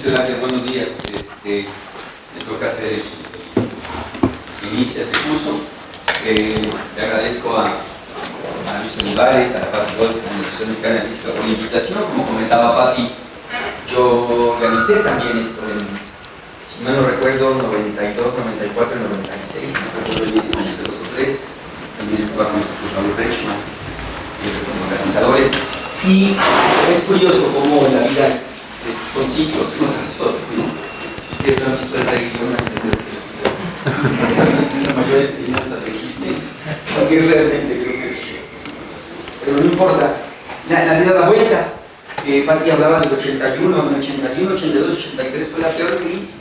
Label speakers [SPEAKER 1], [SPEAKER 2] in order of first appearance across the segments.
[SPEAKER 1] Muchas gracias, buenos días. Me toca hacer inicia este curso. Le agradezco a Luis Olivares, a Pati Golds, a la Universidad Mexicana de Física por la invitación. Como comentaba Pati, yo organicé también esto en, si mal no recuerdo, 92, 94, 96, no recuerdo bien si hice 2 o 3. También estaba con nosotros Raúl Rechman, como organizadores. Y es curioso cómo la vida son ciclos uno tras otro. Ustedes han visto el rey, yo no entiendo la mayor enseñanza que existe, aunque realmente creo que es esto. Pero no importa, la vida da vueltas. Pati hablaba del 81, 82, 83 fue la peor crisis.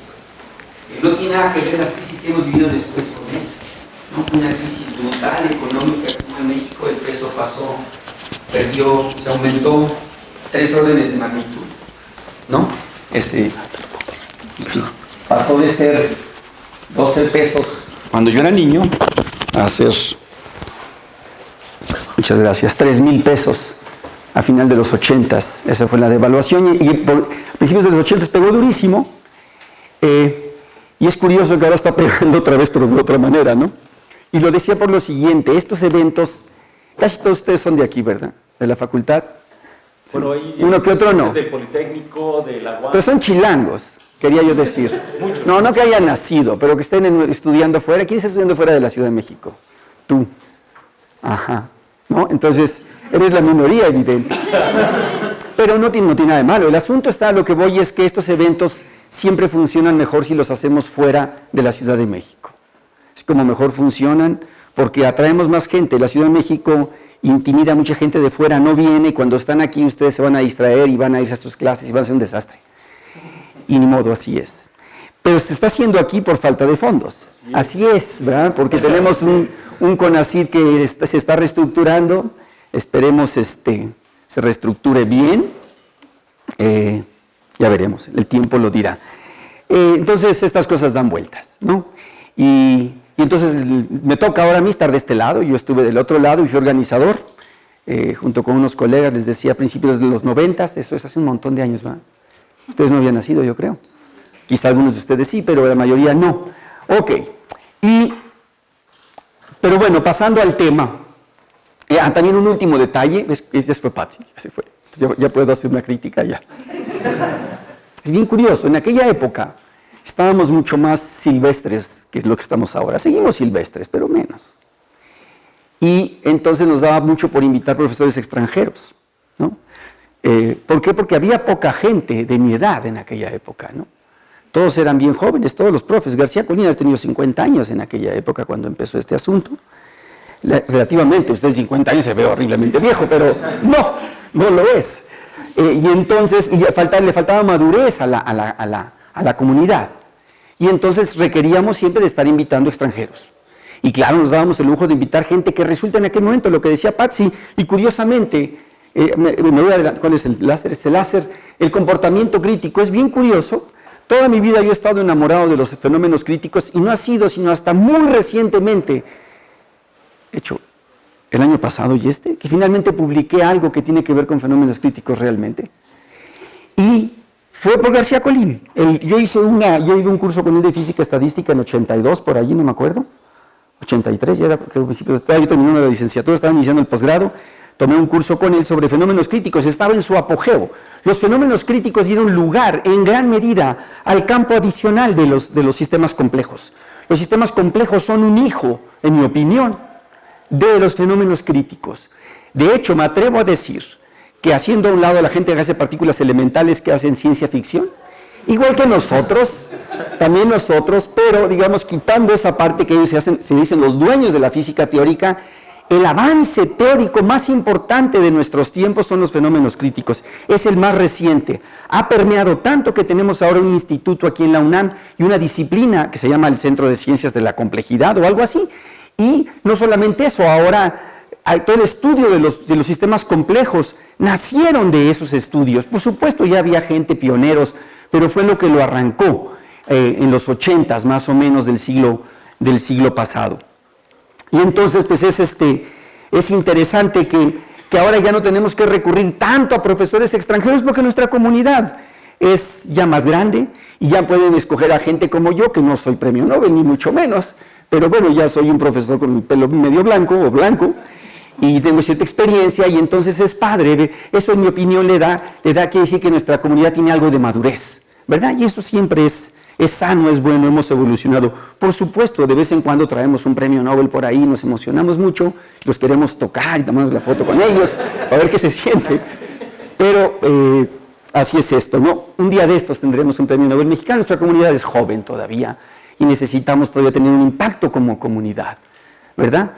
[SPEAKER 1] No tiene nada que ver las crisis que hemos vivido después con esta, ¿no? Una crisis brutal, económica, como en México el peso pasó, perdió, se aumentó 3 órdenes de magnitud, ¿no? Pasó de ser 12 pesos cuando yo era niño a ser, muchas gracias, 3,000 pesos a final de los 80s. Esa fue la devaluación y a principios de los 80s pegó durísimo. Y es curioso que ahora está pegando otra vez, pero de otra manera, ¿no? Y lo decía por lo siguiente, estos eventos, casi todos ustedes son de aquí, ¿verdad? De la facultad.
[SPEAKER 2] Bueno, ahí
[SPEAKER 1] uno que otro no.
[SPEAKER 2] Del Politécnico, de la UAM.
[SPEAKER 1] Pero son chilangos, quería yo decir. No que hayan nacido, pero que estén estudiando fuera. ¿Quién está estudiando fuera de la Ciudad de México? Tú. Ajá. ¿No? Entonces, eres la minoría, evidente. Pero no tiene nada de malo. El asunto está, a lo que voy es que estos eventos siempre funcionan mejor si los hacemos fuera de la Ciudad de México. Es como mejor funcionan porque atraemos más gente. La Ciudad de México intimida a mucha gente de fuera, no viene, y cuando están aquí ustedes se van a distraer y van a irse a sus clases y van a ser un desastre. Y ni modo, así es. Pero se está haciendo aquí por falta de fondos. Así es, ¿verdad? Porque tenemos un CONACYT que se está reestructurando. Esperemos se reestructure bien. Ya veremos, el tiempo lo dirá. Entonces estas cosas dan vueltas, ¿no? Y entonces me toca ahora a mí estar de este lado. Yo estuve del otro lado y fui organizador, junto con unos colegas, les decía, a principios de los 90s, eso es hace un montón de años, ¿verdad? Ustedes no habían nacido, yo creo. Quizá algunos de ustedes sí, pero la mayoría no. Ok, pero bueno, pasando al tema, también un último detalle, ese fue Pati, ya se fue. Entonces ya puedo hacer una crítica ya. Es bien curioso, en aquella época estábamos mucho más silvestres que es lo que estamos ahora. Seguimos silvestres, pero menos. Y entonces nos daba mucho por invitar profesores extranjeros, ¿no? ¿Por qué? Porque había poca gente de mi edad en aquella época, ¿no? Todos eran bien jóvenes, todos los profes. García Colina ha tenido 50 años en aquella época cuando empezó este asunto. Relativamente, usted 50 años se ve horriblemente viejo, pero no lo es. Y entonces le faltaba madurez a la comunidad. Y entonces requeríamos siempre de estar invitando extranjeros. Y claro, nos dábamos el lujo de invitar gente que resulta en aquel momento, lo que decía Patsy, y curiosamente, me voy a adelantar, ¿cuál es el láser? Este láser, el comportamiento crítico es bien curioso. Toda mi vida yo he estado enamorado de los fenómenos críticos y no ha sido sino hasta muy recientemente, de hecho, el año pasado que finalmente publiqué algo que tiene que ver con fenómenos críticos realmente. Y fue por García Colín. Yo hice un curso con él de física estadística en 82, por allí, no me acuerdo. 83, ya era, creo, yo terminé la licenciatura, estaba iniciando el posgrado, tomé un curso con él sobre fenómenos críticos, estaba en su apogeo. Los fenómenos críticos dieron lugar, en gran medida, al campo adicional de los sistemas complejos. Los sistemas complejos son un hijo, en mi opinión, de los fenómenos críticos. De hecho, me atrevo a decir que haciendo a un lado a la gente que hace partículas elementales que hacen ciencia ficción, igual que nosotros, también nosotros, pero digamos quitando esa parte que ellos se dicen los dueños de la física teórica, el avance teórico más importante de nuestros tiempos son los fenómenos críticos. Es el más reciente. Ha permeado tanto que tenemos ahora un instituto aquí en la UNAM y una disciplina que se llama el Centro de Ciencias de la Complejidad o algo así. Y no solamente eso, ahora todo el estudio de los sistemas complejos nacieron de esos estudios. Por supuesto, ya había gente, pioneros, pero fue lo que lo arrancó en los 80s más o menos del siglo pasado. Y entonces, pues es interesante que ahora ya no tenemos que recurrir tanto a profesores extranjeros porque nuestra comunidad es ya más grande y ya pueden escoger a gente como yo, que no soy premio Nobel, ni mucho menos, pero bueno, ya soy un profesor con el pelo medio blanco o blanco, y tengo cierta experiencia, y entonces es padre. Eso, en mi opinión, le da que decir que nuestra comunidad tiene algo de madurez, ¿verdad? Y eso siempre es sano, es bueno, hemos evolucionado. Por supuesto, de vez en cuando traemos un premio Nobel por ahí, nos emocionamos mucho, los queremos tocar y tomarnos la foto con ellos, a ver qué se siente. Pero así es esto, ¿no? Un día de estos tendremos un premio Nobel mexicano. Nuestra comunidad es joven todavía y necesitamos todavía tener un impacto como comunidad, ¿verdad?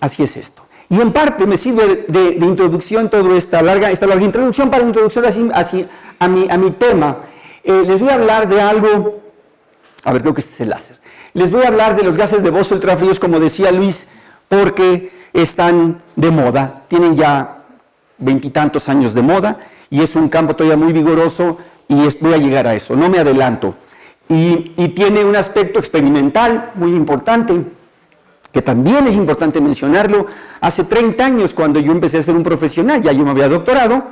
[SPEAKER 1] Así es esto. Y en parte me sirve de introducción toda esta larga introducción para introducir así a mi tema. Les voy a hablar de algo, a ver, creo que este es el láser. Les voy a hablar de los gases de Bose ultrafríos, como decía Luis, porque están de moda, tienen ya 20 y tantos años de moda, y es un campo todavía muy vigoroso, y voy a llegar a eso, no me adelanto. Y tiene un aspecto experimental muy importante, que también es importante mencionarlo. Hace 30 años, cuando yo empecé a ser un profesional, ya yo me había doctorado,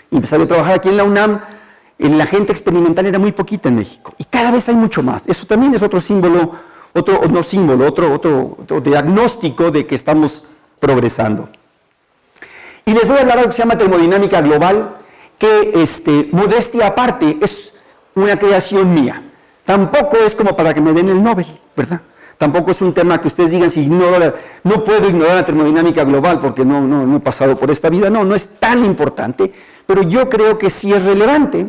[SPEAKER 1] y empecé a trabajar aquí en la UNAM, la gente experimental era muy poquita en México, y cada vez hay mucho más. Eso también es otro símbolo, otro diagnóstico de que estamos progresando. Y les voy a hablar de algo que se llama termodinámica global, que, modestia aparte, es una creación mía. Tampoco es como para que me den el Nobel, ¿verdad? Tampoco es un tema que ustedes digan, si no puedo ignorar la termodinámica global porque no he pasado por esta vida. No es tan importante, pero yo creo que sí es relevante,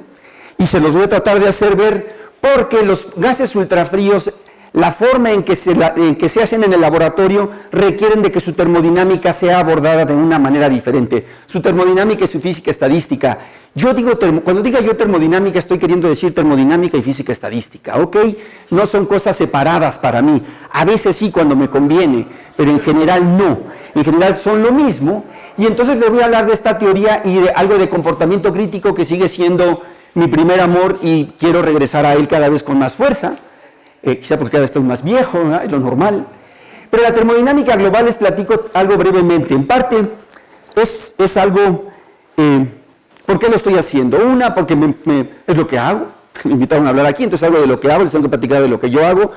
[SPEAKER 1] y se los voy a tratar de hacer ver, porque los gases ultrafríos, la forma en que se hacen en el laboratorio, requieren de que su termodinámica sea abordada de una manera diferente. Su termodinámica y su física estadística. Cuando diga yo termodinámica, estoy queriendo decir termodinámica y física estadística, ¿ok? No son cosas separadas para mí. A veces sí cuando me conviene, pero en general no. En general son lo mismo, y entonces les voy a hablar de esta teoría y de algo de comportamiento crítico que sigue siendo mi primer amor, y quiero regresar a él cada vez con más fuerza. Quizá porque cada vez estoy más viejo, ¿no? Es lo normal. Pero la termodinámica global, les platico algo brevemente. En parte, es algo... ¿Por qué lo estoy haciendo? Porque es lo que hago. Me invitaron a hablar aquí, entonces algo de lo que hago, les tengo que platicar de lo que yo hago.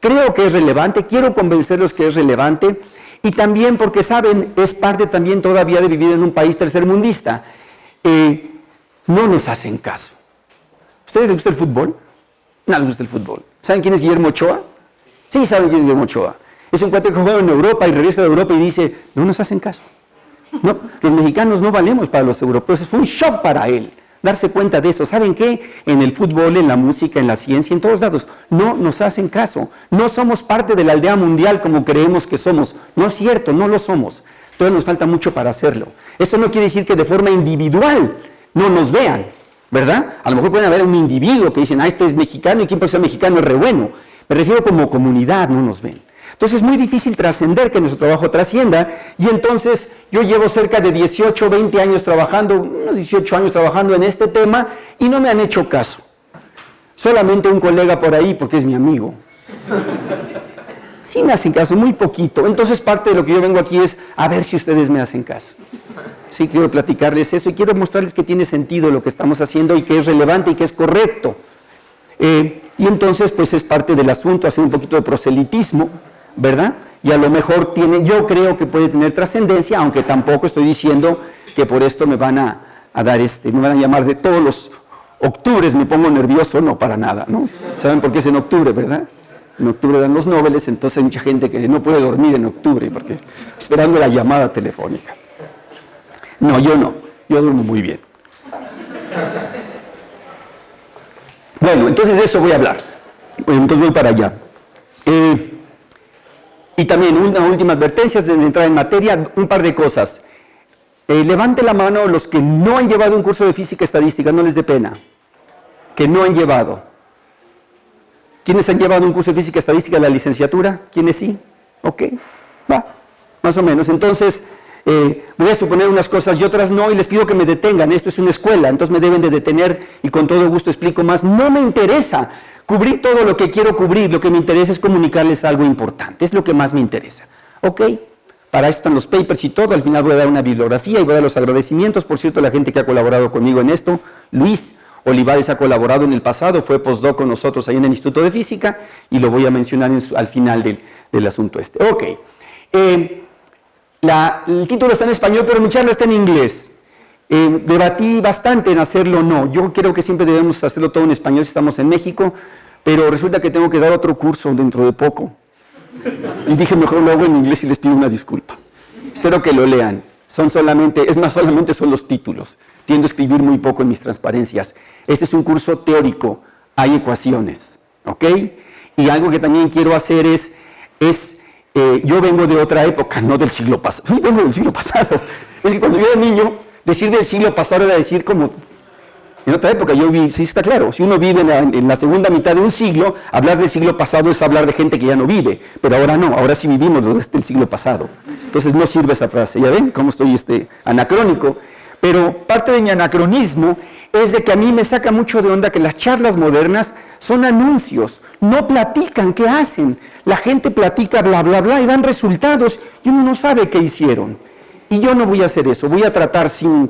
[SPEAKER 1] Creo que es relevante, quiero convencerlos que es relevante, y también porque, saben, es parte también todavía de vivir en un país tercermundista. No nos hacen caso. ¿Ustedes les gusta el fútbol? No les gusta el fútbol. ¿Saben quién es Guillermo Ochoa? Sí, saben quién es Guillermo Ochoa. Es un cuate que juega en Europa y regresa de Europa y dice, no nos hacen caso. No, los mexicanos no valemos para los europeos. Fue un shock para él darse cuenta de eso. ¿Saben qué? En el fútbol, en la música, en la ciencia, en todos lados, no nos hacen caso. No somos parte de la aldea mundial como creemos que somos. No es cierto, no lo somos. Todavía nos falta mucho para hacerlo. Esto no quiere decir que de forma individual no nos vean, ¿verdad? A lo mejor pueden haber un individuo que dicen, este es mexicano y quien puede ser mexicano es re bueno. Me refiero como comunidad, no nos ven. Entonces es muy difícil trascender, que nuestro trabajo trascienda, y entonces yo llevo cerca de 18, 20 años trabajando, unos 18 años trabajando en este tema, y no me han hecho caso. Solamente un colega por ahí, porque es mi amigo. Sí me hacen caso, muy poquito. Entonces parte de lo que yo vengo aquí es a ver si ustedes me hacen caso. Sí, quiero platicarles eso y quiero mostrarles que tiene sentido lo que estamos haciendo y que es relevante y que es correcto. Y entonces, pues es parte del asunto, hacer un poquito de proselitismo, ¿verdad? Y a lo mejor yo creo que puede tener trascendencia, aunque tampoco estoy diciendo que por esto me van a dar me van a llamar de todos los octubres, me pongo nervioso, no, para nada, ¿no? ¿Saben por qué es en octubre, verdad? En octubre dan los Nobeles, entonces hay mucha gente que no puede dormir en octubre, porque esperando la llamada telefónica. No, yo duermo muy bien. Bueno, entonces de eso voy a hablar. Entonces voy para allá. Y también una última advertencia antes de entrar en materia, un par de cosas. Levante la mano los que no han llevado un curso de física estadística, no les dé pena. Que no han llevado. ¿Quiénes han llevado un curso de física estadística en la licenciatura? ¿Quiénes sí? Ok, va, más o menos. Entonces, voy a suponer unas cosas y otras no, y les pido que me detengan. Esto es una escuela, entonces me deben de detener y con todo gusto explico más. No me interesa cubrir todo lo que quiero cubrir, lo que me interesa es comunicarles algo importante, es lo que más me interesa. ¿Ok? Para esto están los papers y todo. Al final voy a dar una bibliografía y voy a dar los agradecimientos. Por cierto, la gente que ha colaborado conmigo en esto, Luis Olivares ha colaborado en el pasado, fue postdoc con nosotros ahí en el Instituto de Física y lo voy a mencionar al final del asunto este. Ok. El título está en español, pero mi charla está en inglés. Debatí bastante en hacerlo o no. Yo creo que siempre debemos hacerlo todo en español si estamos en México, pero resulta que tengo que dar otro curso dentro de poco. Y dije, mejor lo hago en inglés y les pido una disculpa. Espero que lo lean. Solamente son los títulos. Tiendo a escribir muy poco en mis transparencias. Este es un curso teórico, hay ecuaciones, ¿ok? Y algo que también quiero hacer yo vengo de otra época, no del siglo pasado. Yo vengo del siglo pasado. Es que cuando yo era niño, decir del siglo pasado era decir como, en otra época, sí está claro, si uno vive en la segunda mitad de un siglo, hablar del siglo pasado es hablar de gente que ya no vive, pero ahora no, ahora sí vivimos desde el siglo pasado. Entonces no sirve esa frase, ¿ya ven cómo estoy anacrónico? Pero parte de mi anacronismo es de que a mí me saca mucho de onda que las charlas modernas son anuncios, no platican qué hacen. La gente platica bla, bla, bla y dan resultados y uno no sabe qué hicieron. Y yo no voy a hacer eso, voy a tratar sin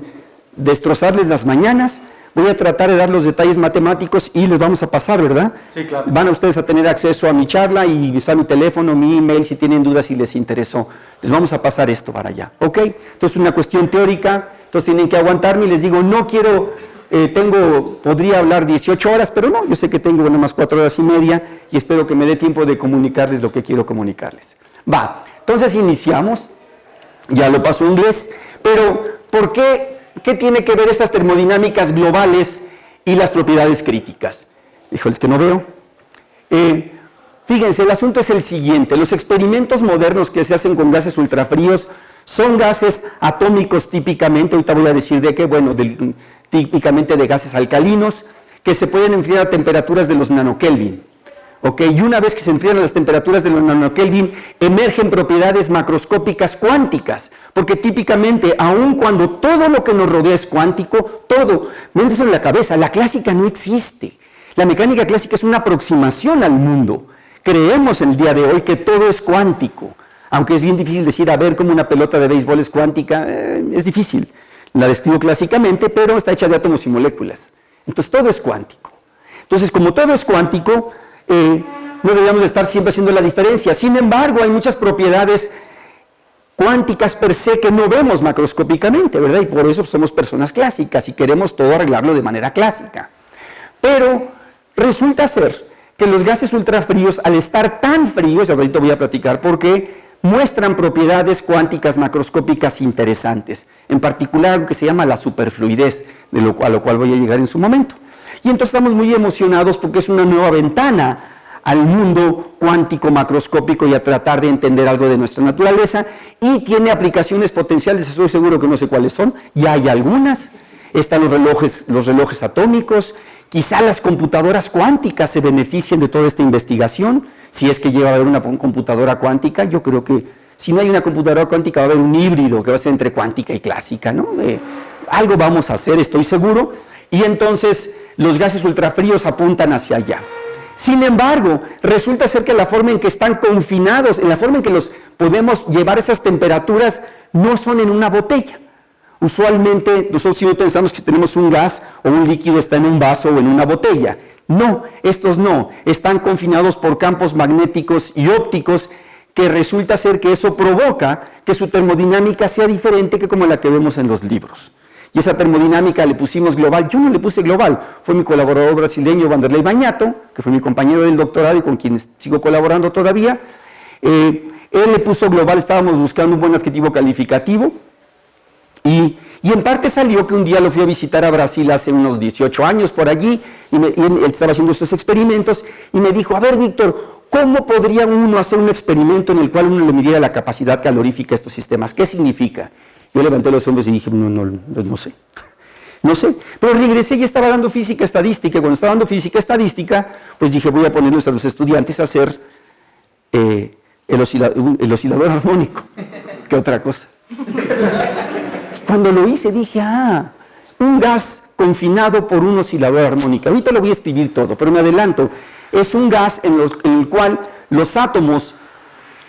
[SPEAKER 1] destrozarles las mañanas, voy a tratar de dar los detalles matemáticos y les vamos a pasar, ¿verdad?
[SPEAKER 2] Sí, claro.
[SPEAKER 1] Van a ustedes a tener acceso a mi charla y está mi teléfono, mi email, si tienen dudas, si les interesó. Les vamos a pasar esto para allá, ¿ok? Entonces, una cuestión teórica, entonces tienen que aguantarme y les digo, no quiero, podría hablar 18 horas, pero no, yo sé que tengo más 4 horas y media y espero que me dé tiempo de comunicarles lo que quiero comunicarles. Va, entonces iniciamos, ya lo paso en inglés, pero ¿por qué? ¿Qué tiene que ver estas termodinámicas globales y las propiedades críticas? Híjoles, que no veo. Fíjense, el asunto es el siguiente. Los experimentos modernos que se hacen con gases ultrafríos son gases atómicos típicamente, ahorita voy a decir de qué, bueno, típicamente de gases alcalinos, que se pueden enfriar a temperaturas de los nanokelvin. ¿Ok? Y una vez que se enfrían a las temperaturas de los nanokelvin, emergen propiedades macroscópicas cuánticas, porque típicamente, aun cuando todo lo que nos rodea es cuántico, todo, métanse en la cabeza, la clásica no existe. La mecánica clásica es una aproximación al mundo. Creemos en el día de hoy que todo es cuántico, aunque es bien difícil decir, a ver, cómo una pelota de béisbol es cuántica, es difícil. La describo clásicamente, pero está hecha de átomos y moléculas. Entonces, todo es cuántico. Entonces, como todo es cuántico, no deberíamos estar siempre haciendo la diferencia. Sin embargo, hay muchas propiedades cuánticas per se que no vemos macroscópicamente, ¿verdad? Y por eso somos personas clásicas y queremos todo arreglarlo de manera clásica. Pero resulta ser que los gases ultrafríos, al estar tan fríos, ahorita voy a platicar por qué, muestran propiedades cuánticas macroscópicas interesantes, en particular algo que se llama la superfluidez, a lo cual voy a llegar en su momento. Y entonces estamos muy emocionados porque es una nueva ventana al mundo cuántico macroscópico y a tratar de entender algo de nuestra naturaleza, y tiene aplicaciones potenciales, estoy seguro que no sé cuáles son, ya hay algunas. Están los relojes atómicos, quizá las computadoras cuánticas se beneficien de toda esta investigación, si es que llega a haber una computadora cuántica. Yo creo que si no hay una computadora cuántica va a haber un híbrido que va a ser entre cuántica y clásica, ¿no? Algo vamos a hacer, estoy seguro, y entonces los gases ultrafríos apuntan hacia allá. Sin embargo, resulta ser que la forma en que están confinados, en la forma en que los podemos llevar a esas temperaturas, no son en una botella. Usualmente nosotros siempre pensamos que tenemos un gas o un líquido está en un vaso o en una botella. No, estos no, están confinados por campos magnéticos y ópticos, que resulta ser que eso provoca que su termodinámica sea diferente que como la que vemos en los libros. Y esa termodinámica le pusimos global. Yo no le puse global, fue mi colaborador brasileño Vanderlei Bañato, que fue mi compañero del doctorado y con quien sigo colaborando todavía. Él le puso global, estábamos buscando un buen adjetivo calificativo. Y en parte salió que un día lo fui a visitar a Brasil hace unos 18 años por allí, y él estaba haciendo estos experimentos, y me dijo, a ver, Víctor, ¿cómo podría uno hacer un experimento en el cual uno le midiera la capacidad calorífica a estos sistemas? ¿Qué significa? Yo levanté los hombros y dije, no sé. No sé, pero regresé y estaba dando física estadística, y cuando estaba dando física estadística, pues dije, voy a ponerles a los estudiantes a hacer el oscilador armónico, que otra cosa. Cuando lo hice dije, un gas confinado por un oscilador armónico. Ahorita lo voy a escribir todo, pero me adelanto. Es un gas en el cual los átomos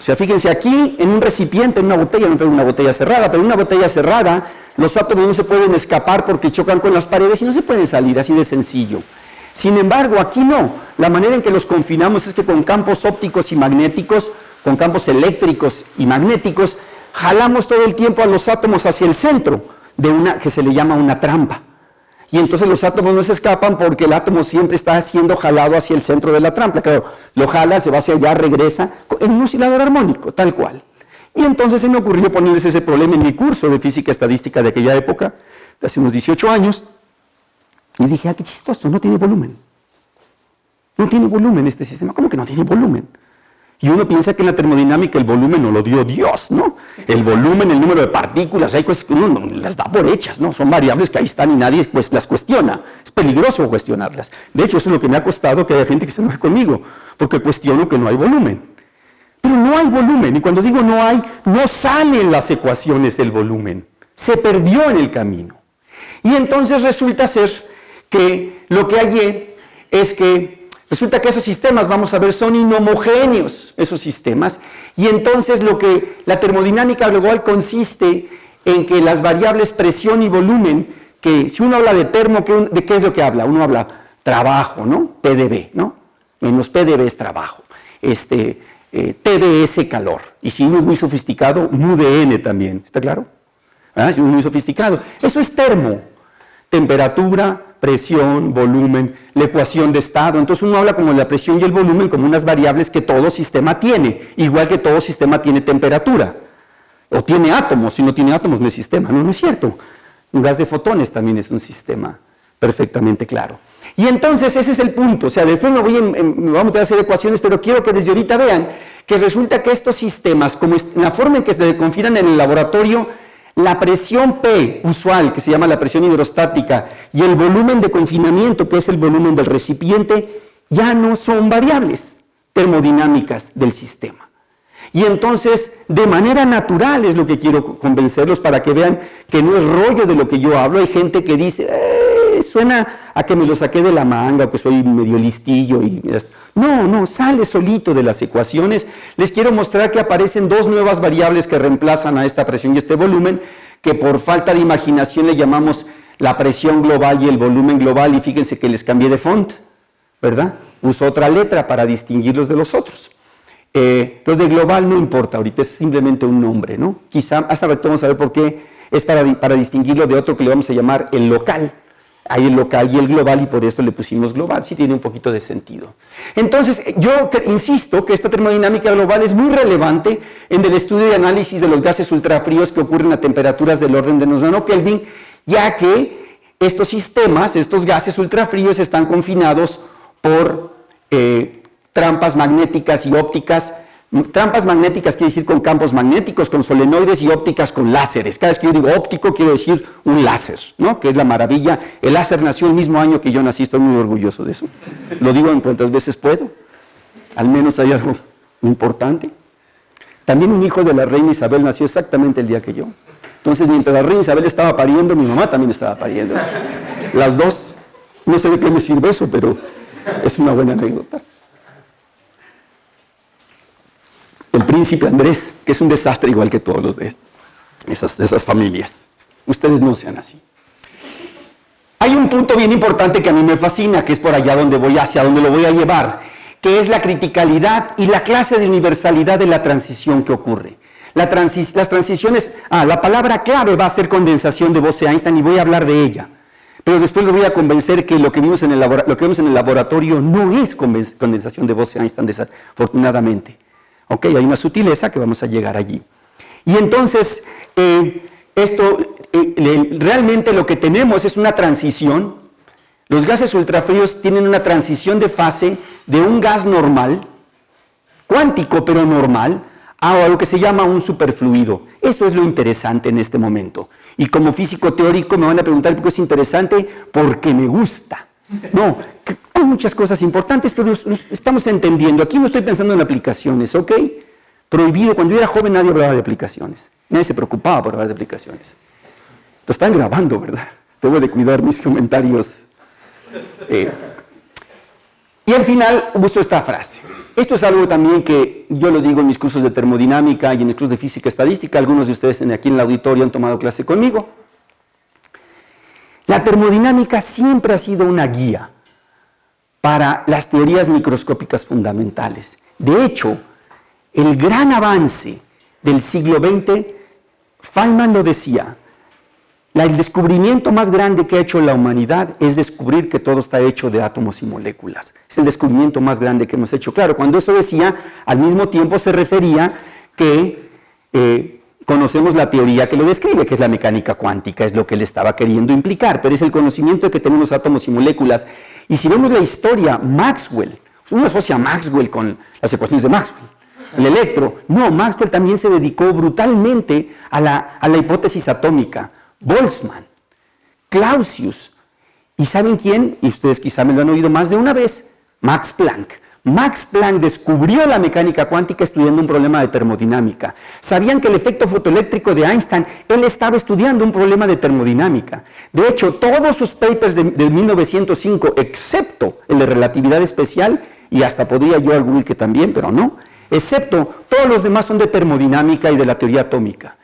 [SPEAKER 1] O sea, fíjense, aquí en un recipiente, en una botella, no tengo una botella cerrada, pero en una botella cerrada los átomos no se pueden escapar porque chocan con las paredes y no se pueden salir, así de sencillo. Sin embargo, aquí no. La manera en que los confinamos es que con campos ópticos y magnéticos, con campos eléctricos y magnéticos, jalamos todo el tiempo a los átomos hacia el centro de una que se le llama una trampa. Y entonces los átomos no se escapan porque el átomo siempre está siendo jalado hacia el centro de la trampa. Claro, lo jala, se va hacia allá, regresa, en un oscilador armónico, tal cual. Y entonces se me ocurrió ponerles ese problema en mi curso de física estadística de aquella época, de hace unos 18 años, y dije, ah, qué chistoso, no tiene volumen. No tiene volumen este sistema. ¿Cómo que no tiene volumen? Y uno piensa que en la termodinámica el volumen no lo dio Dios, ¿no? El volumen, el número de partículas, hay cosas que uno no las da por hechas, ¿no? Son variables que ahí están y nadie pues, las cuestiona. Es peligroso cuestionarlas. De hecho, eso es lo que me ha costado que haya gente que se enoje conmigo, porque cuestiono que no hay volumen. Pero no hay volumen, y cuando digo no hay, no sale en las ecuaciones el volumen. Se perdió en el camino. Y entonces resulta ser que lo que hallé es que resulta que esos sistemas, vamos a ver, son inhomogéneos, esos sistemas, y entonces lo que la termodinámica global consiste en que las variables presión y volumen, que si uno habla de termo, ¿de qué es lo que habla? Uno habla trabajo, ¿no? PdV, ¿no? Menos PdV es trabajo. TdS es calor, y si uno es muy sofisticado, mu de n también, ¿está claro? ¿Ah? Si uno es muy sofisticado, eso es termo, temperatura, presión, volumen, la ecuación de estado. Entonces uno habla como la presión y el volumen como unas variables que todo sistema tiene, igual que todo sistema tiene temperatura, o tiene átomos. Si no tiene átomos no es sistema. No, no es cierto. Un gas de fotones también es un sistema perfectamente claro. Y entonces ese es el punto. O sea, después me vamos a meter a hacer ecuaciones, pero quiero que desde ahorita vean que resulta que estos sistemas, como la forma en que se confinan en el laboratorio, la presión P usual, que se llama la presión hidrostática, y el volumen de confinamiento, que es el volumen del recipiente, ya no son variables termodinámicas del sistema. Y entonces, de manera natural es lo que quiero convencerlos para que vean que no es rollo de lo que yo hablo. Hay gente que dice, suena a que me lo saqué de la manga, o que soy medio listillo. No, sale solito de las ecuaciones. Les quiero mostrar que aparecen dos nuevas variables que reemplazan a esta presión y este volumen, que por falta de imaginación le llamamos la presión global y el volumen global, y fíjense que les cambié de font, ¿verdad? Uso otra letra para distinguirlos de los otros. Lo de global no importa, ahorita es simplemente un nombre, ¿no? Quizá hasta ahorita vamos a ver por qué es para distinguirlo de otro que le vamos a llamar el local. Hay el local y el global y por esto le pusimos global, sí tiene un poquito de sentido. Entonces, yo insisto que esta termodinámica global es muy relevante en el estudio y análisis de los gases ultrafríos que ocurren a temperaturas del orden de unos nanokelvin, ya que estos sistemas, estos gases ultrafríos están confinados por trampas magnéticas y ópticas. Trampas magnéticas quiere decir con campos magnéticos, con solenoides, y ópticas con láseres. Cada vez que yo digo óptico quiero decir un láser, ¿no? Que es la maravilla. El láser nació el mismo año que yo nací, estoy muy orgulloso de eso. Lo digo en cuantas veces puedo. Al menos hay algo importante. También un hijo de la reina Isabel nació exactamente el día que yo. Entonces, mientras la reina Isabel estaba pariendo, mi mamá también estaba pariendo. Las dos. No sé de qué me sirve eso, pero es una buena anécdota. El príncipe Andrés, que es un desastre igual que todos los de esas familias. Ustedes no sean así. Hay un punto bien importante que a mí me fascina, que es por allá donde voy, hacia donde lo voy a llevar, que es la criticalidad y la clase de universalidad de la transición que ocurre. Las transiciones, la palabra clave va a ser condensación de Bose-Einstein y voy a hablar de ella. Pero después les voy a convencer que lo que vemos en el laboratorio no es condensación de Bose-Einstein, desafortunadamente. Ok, hay una sutileza que vamos a llegar allí. Y entonces, realmente lo que tenemos es una transición. Los gases ultrafríos tienen una transición de fase de un gas normal, cuántico pero normal, a lo que se llama un superfluido. Eso es lo interesante en este momento. Y como físico teórico me van a preguntar por qué es interesante, porque me gusta. No, hay muchas cosas importantes, pero nos estamos entendiendo. Aquí no estoy pensando en aplicaciones, ¿ok? Prohibido. Cuando yo era joven nadie hablaba de aplicaciones. Nadie se preocupaba por hablar de aplicaciones. Lo están grabando, ¿verdad? Debo de cuidar mis comentarios. Y al final uso esta frase. Esto es algo también que yo lo digo en mis cursos de termodinámica y en el curso de física estadística. Algunos de ustedes aquí en el auditorio han tomado clase conmigo. La termodinámica siempre ha sido una guía para las teorías microscópicas fundamentales. De hecho, el gran avance del siglo XX, Feynman lo decía, el descubrimiento más grande que ha hecho la humanidad es descubrir que todo está hecho de átomos y moléculas. Es el descubrimiento más grande que hemos hecho. Claro, cuando eso decía, al mismo tiempo se refería que conocemos la teoría que lo describe, que es la mecánica cuántica, es lo que él estaba queriendo implicar, pero es el conocimiento de que tenemos átomos y moléculas. Y si vemos la historia, Maxwell, uno asocia a Maxwell con las ecuaciones de Maxwell, el electro. No, Maxwell también se dedicó brutalmente a la hipótesis atómica. Boltzmann, Clausius, ¿y saben quién? Y ustedes quizá me lo han oído más de una vez, Max Planck. Max Planck descubrió la mecánica cuántica estudiando un problema de termodinámica. ¿Sabían que el efecto fotoeléctrico de Einstein, él estaba estudiando un problema de termodinámica? De hecho, todos sus papers de 1905, excepto el de relatividad especial, y hasta podría yo arguir que también, pero no, excepto todos los demás son de termodinámica y de la teoría atómica.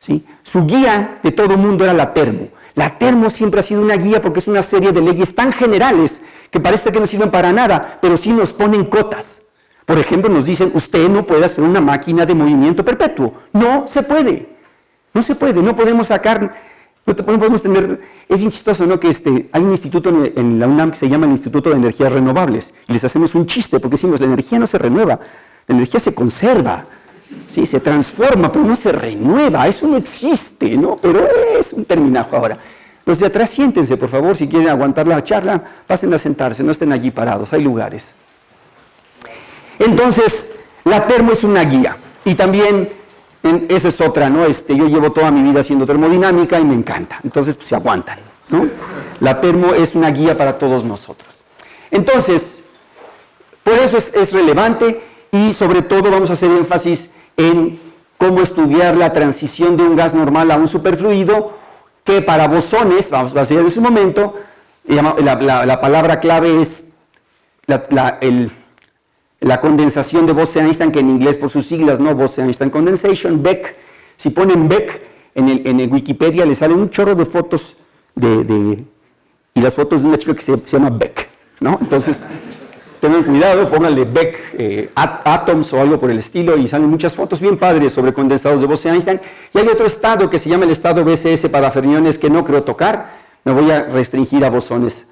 [SPEAKER 1] ¿Sí? Su guía de todo el mundo era la termo. La termo siempre ha sido una guía porque es una serie de leyes tan generales que parece que no sirven para nada, pero sí nos ponen cotas. Por ejemplo, nos dicen, usted no puede hacer una máquina de movimiento perpetuo. No se puede. No se puede. No podemos sacar, no podemos tener, es bien chistoso, ¿no? Que hay un instituto en la UNAM que se llama el Instituto de Energías Renovables y les hacemos un chiste porque decimos, la energía no se renueva, la energía se conserva. Sí, se transforma, pero no se renueva, eso no existe, ¿no? Pero es un terminajo ahora. Los de atrás, siéntense, por favor, si quieren aguantar la charla, pasen a sentarse, no estén allí parados, hay lugares. Entonces, la termo es una guía, y también, esa es otra, ¿no? Yo llevo toda mi vida haciendo termodinámica y me encanta, entonces pues, se aguantan, ¿no? La termo es una guía para todos nosotros. Entonces, por eso es relevante, y sobre todo vamos a hacer énfasis en cómo estudiar la transición de un gas normal a un superfluido, que para bosones, vamos a decir en ese momento, la palabra clave es la condensación de Bose-Einstein, que en inglés por sus siglas, ¿no? Bose-Einstein Condensation, Beck. Si ponen Beck en el Wikipedia, les salen un chorro de fotos y las fotos de una chica que se llama Beck, ¿no? Entonces, tengan cuidado, pónganle Beck Atoms o algo por el estilo y salen muchas fotos bien padres sobre condensados de Bose-Einstein. Y hay otro estado que se llama el estado BCS para fermiones que no creo tocar. Me voy a restringir a bosones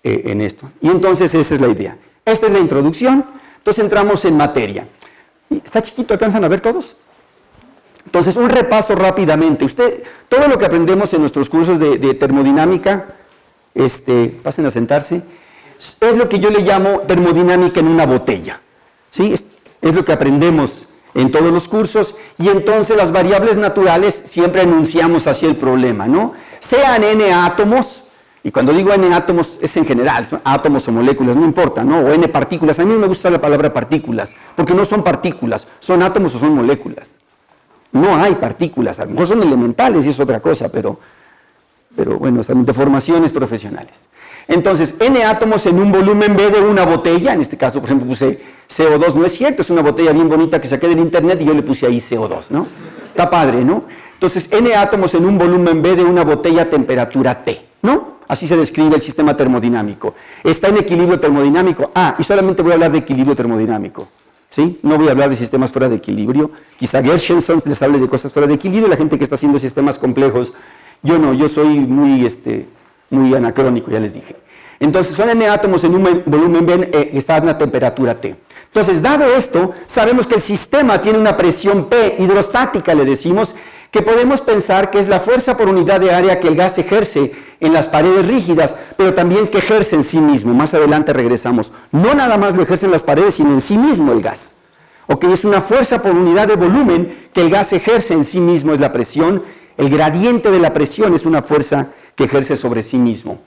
[SPEAKER 1] en esto. Y entonces esa es la idea. Esta es la introducción. Entonces entramos en materia. ¿Está chiquito? ¿Alcanzan a ver todos? Entonces, un repaso rápidamente. Todo lo que aprendemos en nuestros cursos de termodinámica, pasen a sentarse, es lo que yo le llamo termodinámica en una botella. ¿Sí? Es lo que aprendemos en todos los cursos, y entonces las variables naturales siempre enunciamos así el problema, ¿no? Sean n átomos, y cuando digo n átomos es en general, son átomos o moléculas, no importa, ¿no? O n partículas. A mí no me gusta la palabra partículas, porque no son partículas, son átomos o son moléculas. No hay partículas, a lo mejor son elementales y es otra cosa, pero bueno, son deformaciones profesionales. Entonces, n átomos en un volumen B de una botella, en este caso, por ejemplo, puse CO2, no es cierto, es una botella bien bonita que saqué del internet y yo le puse ahí CO2, ¿no? Está padre, ¿no? Entonces, n átomos en un volumen B de una botella a temperatura T, ¿no? Así se describe el sistema termodinámico. Está en equilibrio termodinámico. Y solamente voy a hablar de equilibrio termodinámico, ¿sí? No voy a hablar de sistemas fuera de equilibrio. Quizá Gershenson les hable de cosas fuera de equilibrio, la gente que está haciendo sistemas complejos. Yo no, yo soy muy anacrónico, ya les dije. Entonces, son n átomos en un volumen B que está a una temperatura T. Entonces, dado esto, sabemos que el sistema tiene una presión P, hidrostática le decimos, que podemos pensar que es la fuerza por unidad de área que el gas ejerce en las paredes rígidas, pero también que ejerce en sí mismo. Más adelante regresamos. No nada más lo ejerce en las paredes, sino en sí mismo el gas. Ok, es una fuerza por unidad de volumen que el gas ejerce en sí mismo, es la presión. El gradiente de la presión es una fuerza que ejerce sobre sí mismo.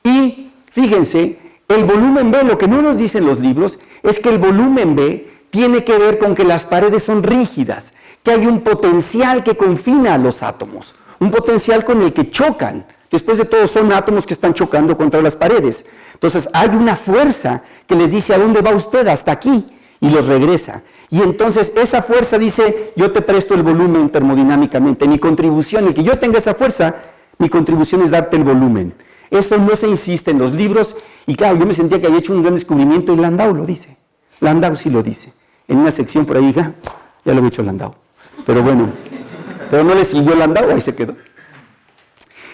[SPEAKER 1] Y fíjense, el volumen B, lo que no nos dicen los libros, es que el volumen B tiene que ver con que las paredes son rígidas, que hay un potencial que confina a los átomos, un potencial con el que chocan Después de todo son átomos que están chocando contra las paredes. Entonces hay una fuerza que les dice ¿a dónde va usted? Hasta aquí, y los regresa. Y entonces esa fuerza dice, yo te presto el volumen termodinámicamente. Mi contribución, el que yo tenga esa fuerza, mi contribución es darte el volumen. Eso no se insiste en los libros. Y claro, yo me sentía que había hecho un gran descubrimiento y Landau lo dice. Landau sí lo dice. En una sección por ahí, ya lo había hecho Landau. Pero bueno, pero no le siguió Landau, ahí se quedó.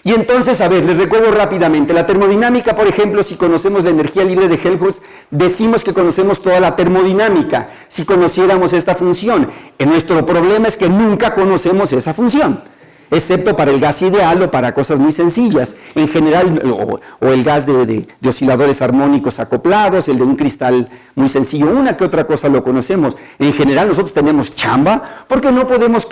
[SPEAKER 1] Y entonces, a ver, les recuerdo rápidamente, la termodinámica, por ejemplo, si conocemos la energía libre de Helmholtz, decimos que conocemos toda la termodinámica, si conociéramos esta función. Nuestro problema es que nunca conocemos esa función, excepto para el gas ideal o para cosas muy sencillas. En general, o el gas de osciladores armónicos acoplados, el de un cristal muy sencillo, una que otra cosa lo conocemos. En general nosotros tenemos chamba porque no podemos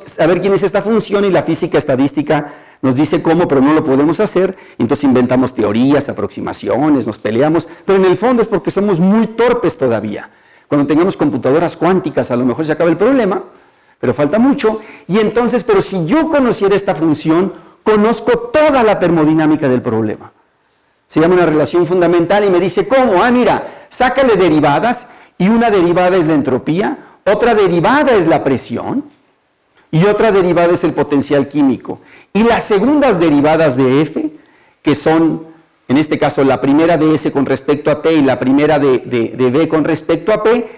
[SPEAKER 1] saber quién es esta función y la física estadística nos dice cómo, pero no lo podemos hacer, entonces inventamos teorías, aproximaciones, nos peleamos, pero en el fondo es porque somos muy torpes todavía. Cuando tengamos computadoras cuánticas a lo mejor se acaba el problema, pero falta mucho, y entonces, pero si yo conociera esta función, conozco toda la termodinámica del problema. Se llama una relación fundamental y me dice, ¿cómo? Mira, sácale derivadas, y una derivada es la entropía, otra derivada es la presión, y otra derivada es el potencial químico. Y las segundas derivadas de F, que son, en este caso, la primera de S con respecto a T y la primera de B con respecto a P,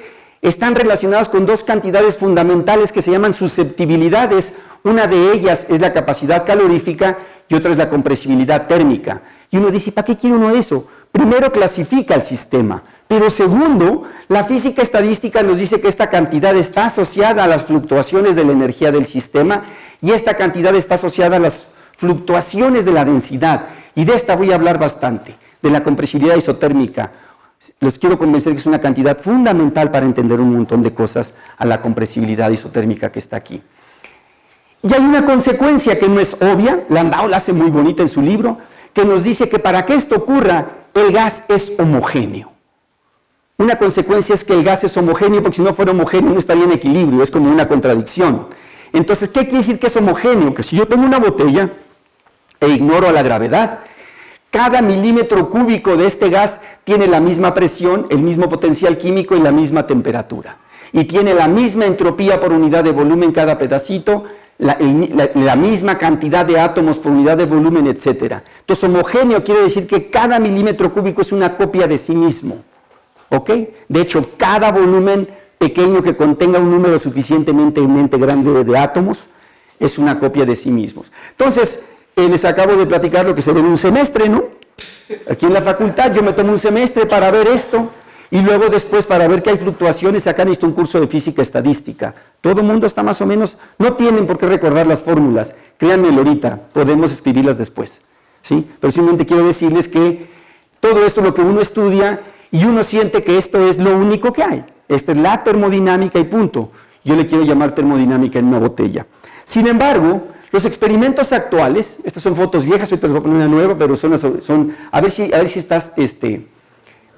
[SPEAKER 1] están relacionadas con dos cantidades fundamentales que se llaman susceptibilidades. Una de ellas es la capacidad calorífica y otra es la compresibilidad térmica. Y uno dice, ¿para qué quiere uno eso? Primero clasifica el sistema, pero segundo, la física estadística nos dice que esta cantidad está asociada a las fluctuaciones de la energía del sistema y esta cantidad está asociada a las fluctuaciones de la densidad. Y de esta voy a hablar bastante, de la compresibilidad isotérmica. Les quiero convencer que es una cantidad fundamental para entender un montón de cosas a la compresibilidad isotérmica que está aquí. Y hay una consecuencia que no es obvia, Landau la hace muy bonita en su libro, que nos dice que para que esto ocurra, el gas es homogéneo. Una consecuencia es que el gas es homogéneo, porque si no fuera homogéneo no estaría en equilibrio, es como una contradicción. Entonces, ¿qué quiere decir que es homogéneo? Que si yo tengo una botella e ignoro a la gravedad, cada milímetro cúbico de este gas tiene la misma presión, el mismo potencial químico y la misma temperatura. Y tiene la misma entropía por unidad de volumen cada pedacito, la misma cantidad de átomos por unidad de volumen, etc. Entonces, homogéneo quiere decir que cada milímetro cúbico es una copia de sí mismo. ¿Ok? De hecho, cada volumen pequeño que contenga un número suficientemente grande de átomos es una copia de sí mismos. Entonces, les acabo de platicar lo que se ve en un semestre, ¿no? Aquí en la facultad yo me tomo un semestre para ver esto y luego después para ver que hay fluctuaciones, acá necesito un curso de física estadística. Todo el mundo está más o menos, no tienen por qué recordar las fórmulas, créanmelo ahorita, podemos escribirlas después, ¿sí? Pero simplemente quiero decirles que todo esto es lo que uno estudia y uno siente que esto es lo único que hay. Esta es la termodinámica y punto. Yo le quiero llamar termodinámica en una botella. Sin embargo, los experimentos actuales, estas son fotos viejas, ahorita les voy a poner una nueva, pero son a ver si estás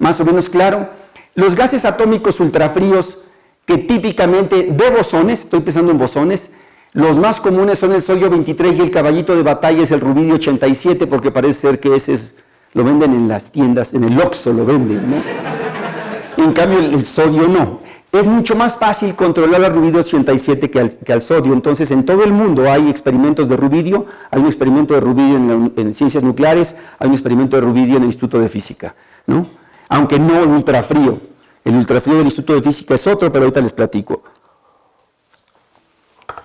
[SPEAKER 1] más o menos claro. Los gases atómicos ultrafríos que típicamente de bosones, estoy pensando en bosones, los más comunes son el sodio 23 y el caballito de batalla es el rubidio 87, porque parece ser que ese es, lo venden en las tiendas, en el Oxxo lo venden, ¿no? En cambio el sodio no. Es mucho más fácil controlar al rubidio 87 que al sodio. Entonces, en todo el mundo hay experimentos de rubidio, hay un experimento de rubidio en ciencias nucleares, hay un experimento de rubidio en el Instituto de Física, ¿no? Aunque no ultrafrío. El ultrafrío del Instituto de Física es otro, pero ahorita les platico.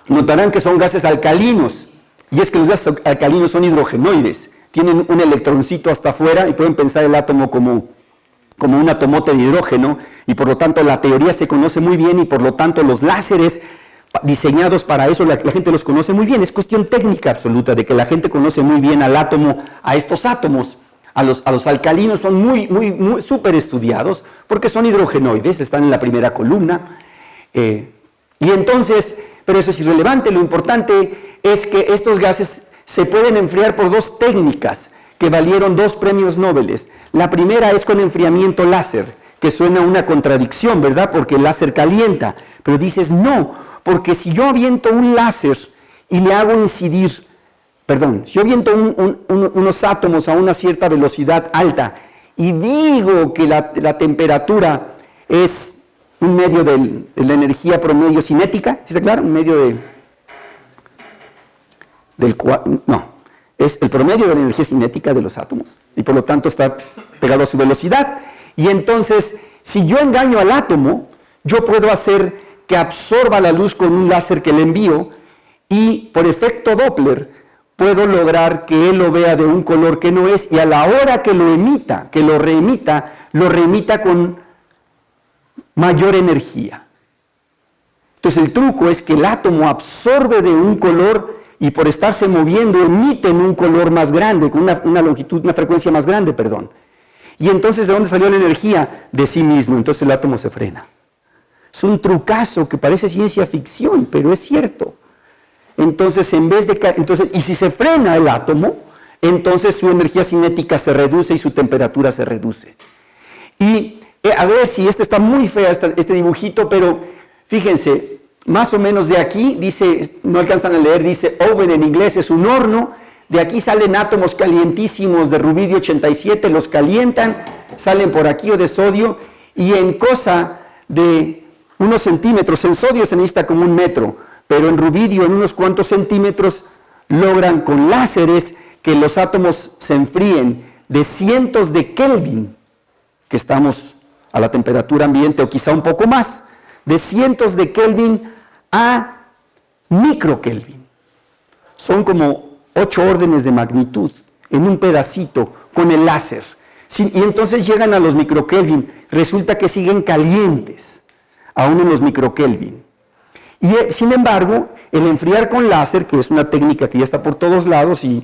[SPEAKER 1] Notarán que son gases alcalinos, y es que los gases alcalinos son hidrogenoides, tienen un electroncito hasta afuera y pueden pensar el átomo como un atomote de hidrógeno, y por lo tanto la teoría se conoce muy bien y por lo tanto los láseres diseñados para eso, la gente los conoce muy bien. Es cuestión técnica absoluta de que la gente conoce muy bien al átomo, a estos átomos. A los alcalinos son muy súper estudiados porque son hidrogenoides, están en la primera columna. Y entonces, pero eso es irrelevante, lo importante es que estos gases se pueden enfriar por dos técnicas que valieron 2 premios Nobel. La primera es con enfriamiento láser, que suena una contradicción, ¿verdad? Porque el láser calienta, pero dices no, porque si yo aviento un láser y le hago incidir si yo aviento unos átomos a una cierta velocidad alta y digo que la temperatura es un medio de la energía promedio cinética, ¿está claro? Un medio es el promedio de la energía cinética de los átomos y por lo tanto está pegado a su velocidad. Y entonces, si yo engaño al átomo, yo puedo hacer que absorba la luz con un láser que le envío y por efecto Doppler puedo lograr que él lo vea de un color que no es y a la hora que lo emita, que lo remita con mayor energía. Entonces el truco es que el átomo absorbe de un color y por estarse moviendo emite en un color más grande, con una longitud, una frecuencia más grande, perdón. Y entonces, ¿de dónde salió la energía? De sí mismo, entonces el átomo se frena. Es un trucazo que parece ciencia ficción, pero es cierto. Entonces, y si se frena el átomo, entonces su energía cinética se reduce y su temperatura se reduce. Y a ver si está muy fea este dibujito, pero fíjense, más o menos de aquí, dice, no alcanzan a leer, dice oven en inglés, es un horno, de aquí salen átomos calientísimos de rubidio 87, los calientan, salen por aquí o de sodio, y en cosa de unos centímetros, en sodio se necesita como 1 metro, pero en rubidio en unos cuantos centímetros logran con láseres que los átomos se enfríen de cientos de Kelvin, que estamos a la temperatura ambiente o quizá un poco más, de cientos de Kelvin a microkelvin. Son como 8 órdenes de magnitud en un pedacito con el láser. Y entonces llegan a los microkelvin, resulta que siguen calientes, aún en los microkelvin. Y sin embargo, el enfriar con láser, que es una técnica que ya está por todos lados y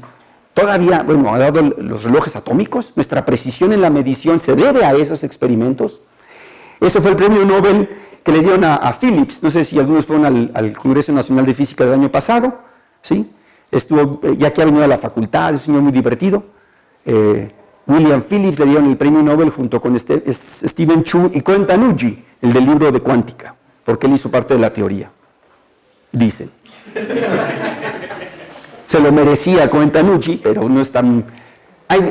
[SPEAKER 1] todavía, ha dado los relojes atómicos, nuestra precisión en la medición se debe a esos experimentos. Eso fue el premio Nobel que le dieron a Phillips, no sé si algunos fueron al Congreso Nacional de Física del año pasado, ¿sí? Estuvo, ya que ha venido a la facultad, es un señor muy divertido. William Phillips le dieron el premio Nobel junto con Stephen Chu y Cohen Tanucci, el del libro de cuántica, porque él hizo parte de la teoría. Dicen. Se lo merecía Cohen Tanucci, pero no es tan...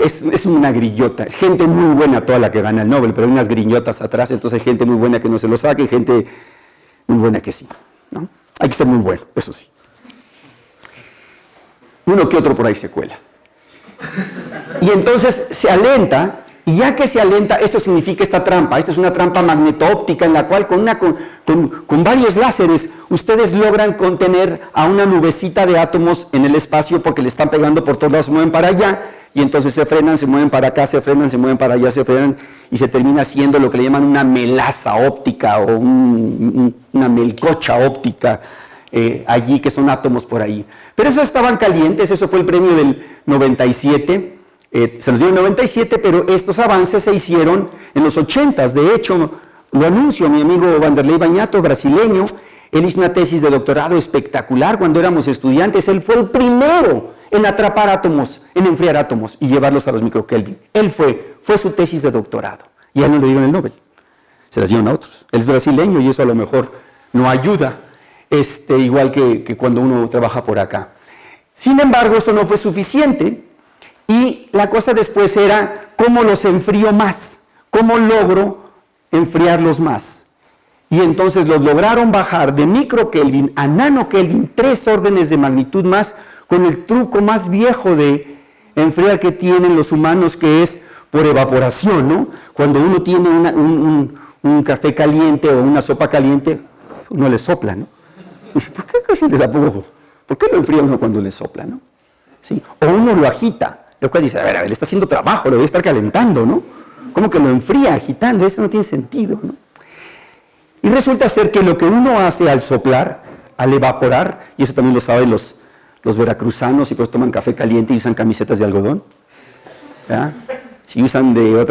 [SPEAKER 1] Es una grillota, es gente muy buena toda la que gana el Nobel, pero hay unas grillotas atrás, entonces hay gente muy buena que no se lo saca y gente muy buena que sí, ¿no? Hay que ser muy bueno, eso sí. Uno que otro por ahí se cuela. Y entonces se alenta, y ya que se alenta, eso significa esta trampa. Esta es una trampa magneto-óptica en la cual con varios láseres ustedes logran contener a una nubecita de átomos en el espacio porque le están pegando por todos lados, se mueven para allá, y entonces se frenan, se mueven para acá, se frenan, se mueven para allá, se frenan, y se termina haciendo lo que le llaman una melaza óptica o una melcocha óptica allí, que son átomos por ahí. Pero esos estaban calientes, eso fue el premio del 97, se los dio en el 97, pero estos avances se hicieron en los 80s. De hecho, lo anuncio, mi amigo Vanderlei Bañato, brasileño, él hizo una tesis de doctorado espectacular cuando éramos estudiantes. Él fue el primero en atrapar átomos, en enfriar átomos y llevarlos a los microkelvin. Él fue su tesis de doctorado. Y a él no le dieron el Nobel, se las dieron a otros. Él es brasileño y eso a lo mejor no ayuda, igual que cuando uno trabaja por acá. Sin embargo, eso no fue suficiente y la cosa después era cómo los enfrío más, cómo logro enfriarlos más. Y entonces los lograron bajar de microkelvin a nanokelvin, 3 órdenes de magnitud más, con el truco más viejo de enfriar que tienen los humanos, que es por evaporación, ¿no? Cuando uno tiene un café caliente o una sopa caliente, uno le sopla, ¿no? Y dice, ¿por qué casi les apoyo? ¿Por qué lo enfría uno cuando le sopla, no? ¿Sí? O uno lo agita, lo cual dice, a ver, le está haciendo trabajo, lo voy a estar calentando, ¿no? ¿Cómo que lo enfría agitando? Eso no tiene sentido, ¿no? Y resulta ser que lo que uno hace al soplar, al evaporar, y eso también lo saben los veracruzanos, y pues toman café caliente y usan camisetas de algodón, ¿verdad? Si usan de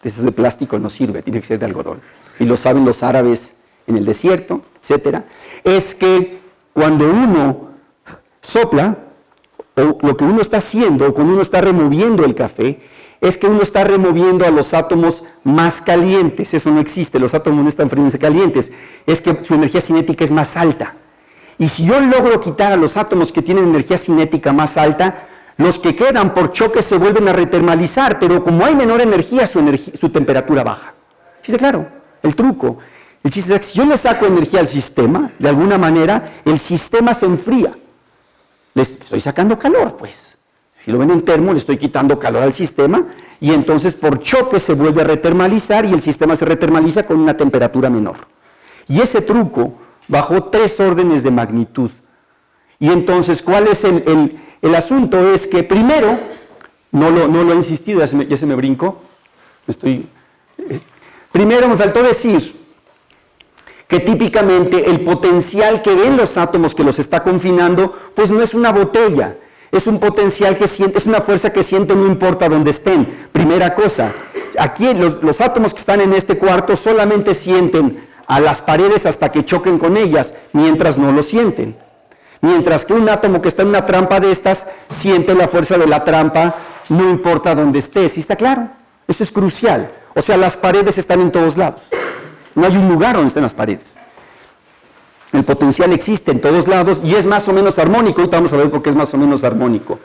[SPEAKER 1] esas de plástico no sirve, tiene que ser de algodón. Y lo saben los árabes en el desierto, etcétera. Es que cuando uno sopla, o lo que uno está haciendo, cuando uno está removiendo el café, es que uno está removiendo a los átomos más calientes. Eso no existe, los átomos no están fríos calientes, es que su energía cinética es más alta. Y si yo logro quitar a los átomos que tienen energía cinética más alta, los que quedan por choque se vuelven a retermalizar, pero como hay menor energía, su temperatura baja. ¿Sí está claro? El truco. El chiste es que si yo le saco energía al sistema, de alguna manera, el sistema se enfría. Le estoy sacando calor, pues. Si lo ven en termo, le estoy quitando calor al sistema y entonces por choque se vuelve a retermalizar y el sistema se retermaliza con una temperatura menor. Y ese truco bajó 3 órdenes de magnitud. Y entonces, ¿cuál es el asunto? Es que primero, no lo he insistido, ya se me brincó. Primero me faltó decir que típicamente el potencial que ven los átomos que los está confinando, pues no es una botella, es un potencial que siente, es una fuerza que siente no importa dónde estén. Primera cosa, aquí los átomos que están en este cuarto solamente sienten a las paredes hasta que choquen con ellas, mientras no lo sienten. Mientras que un átomo que está en una trampa de estas siente la fuerza de la trampa, no importa dónde esté. ¿Sí está claro? Eso es crucial. O sea, las paredes están en todos lados. No hay un lugar donde estén las paredes. El potencial existe en todos lados y es más o menos armónico. Ahorita vamos a ver por qué es más o menos armónico.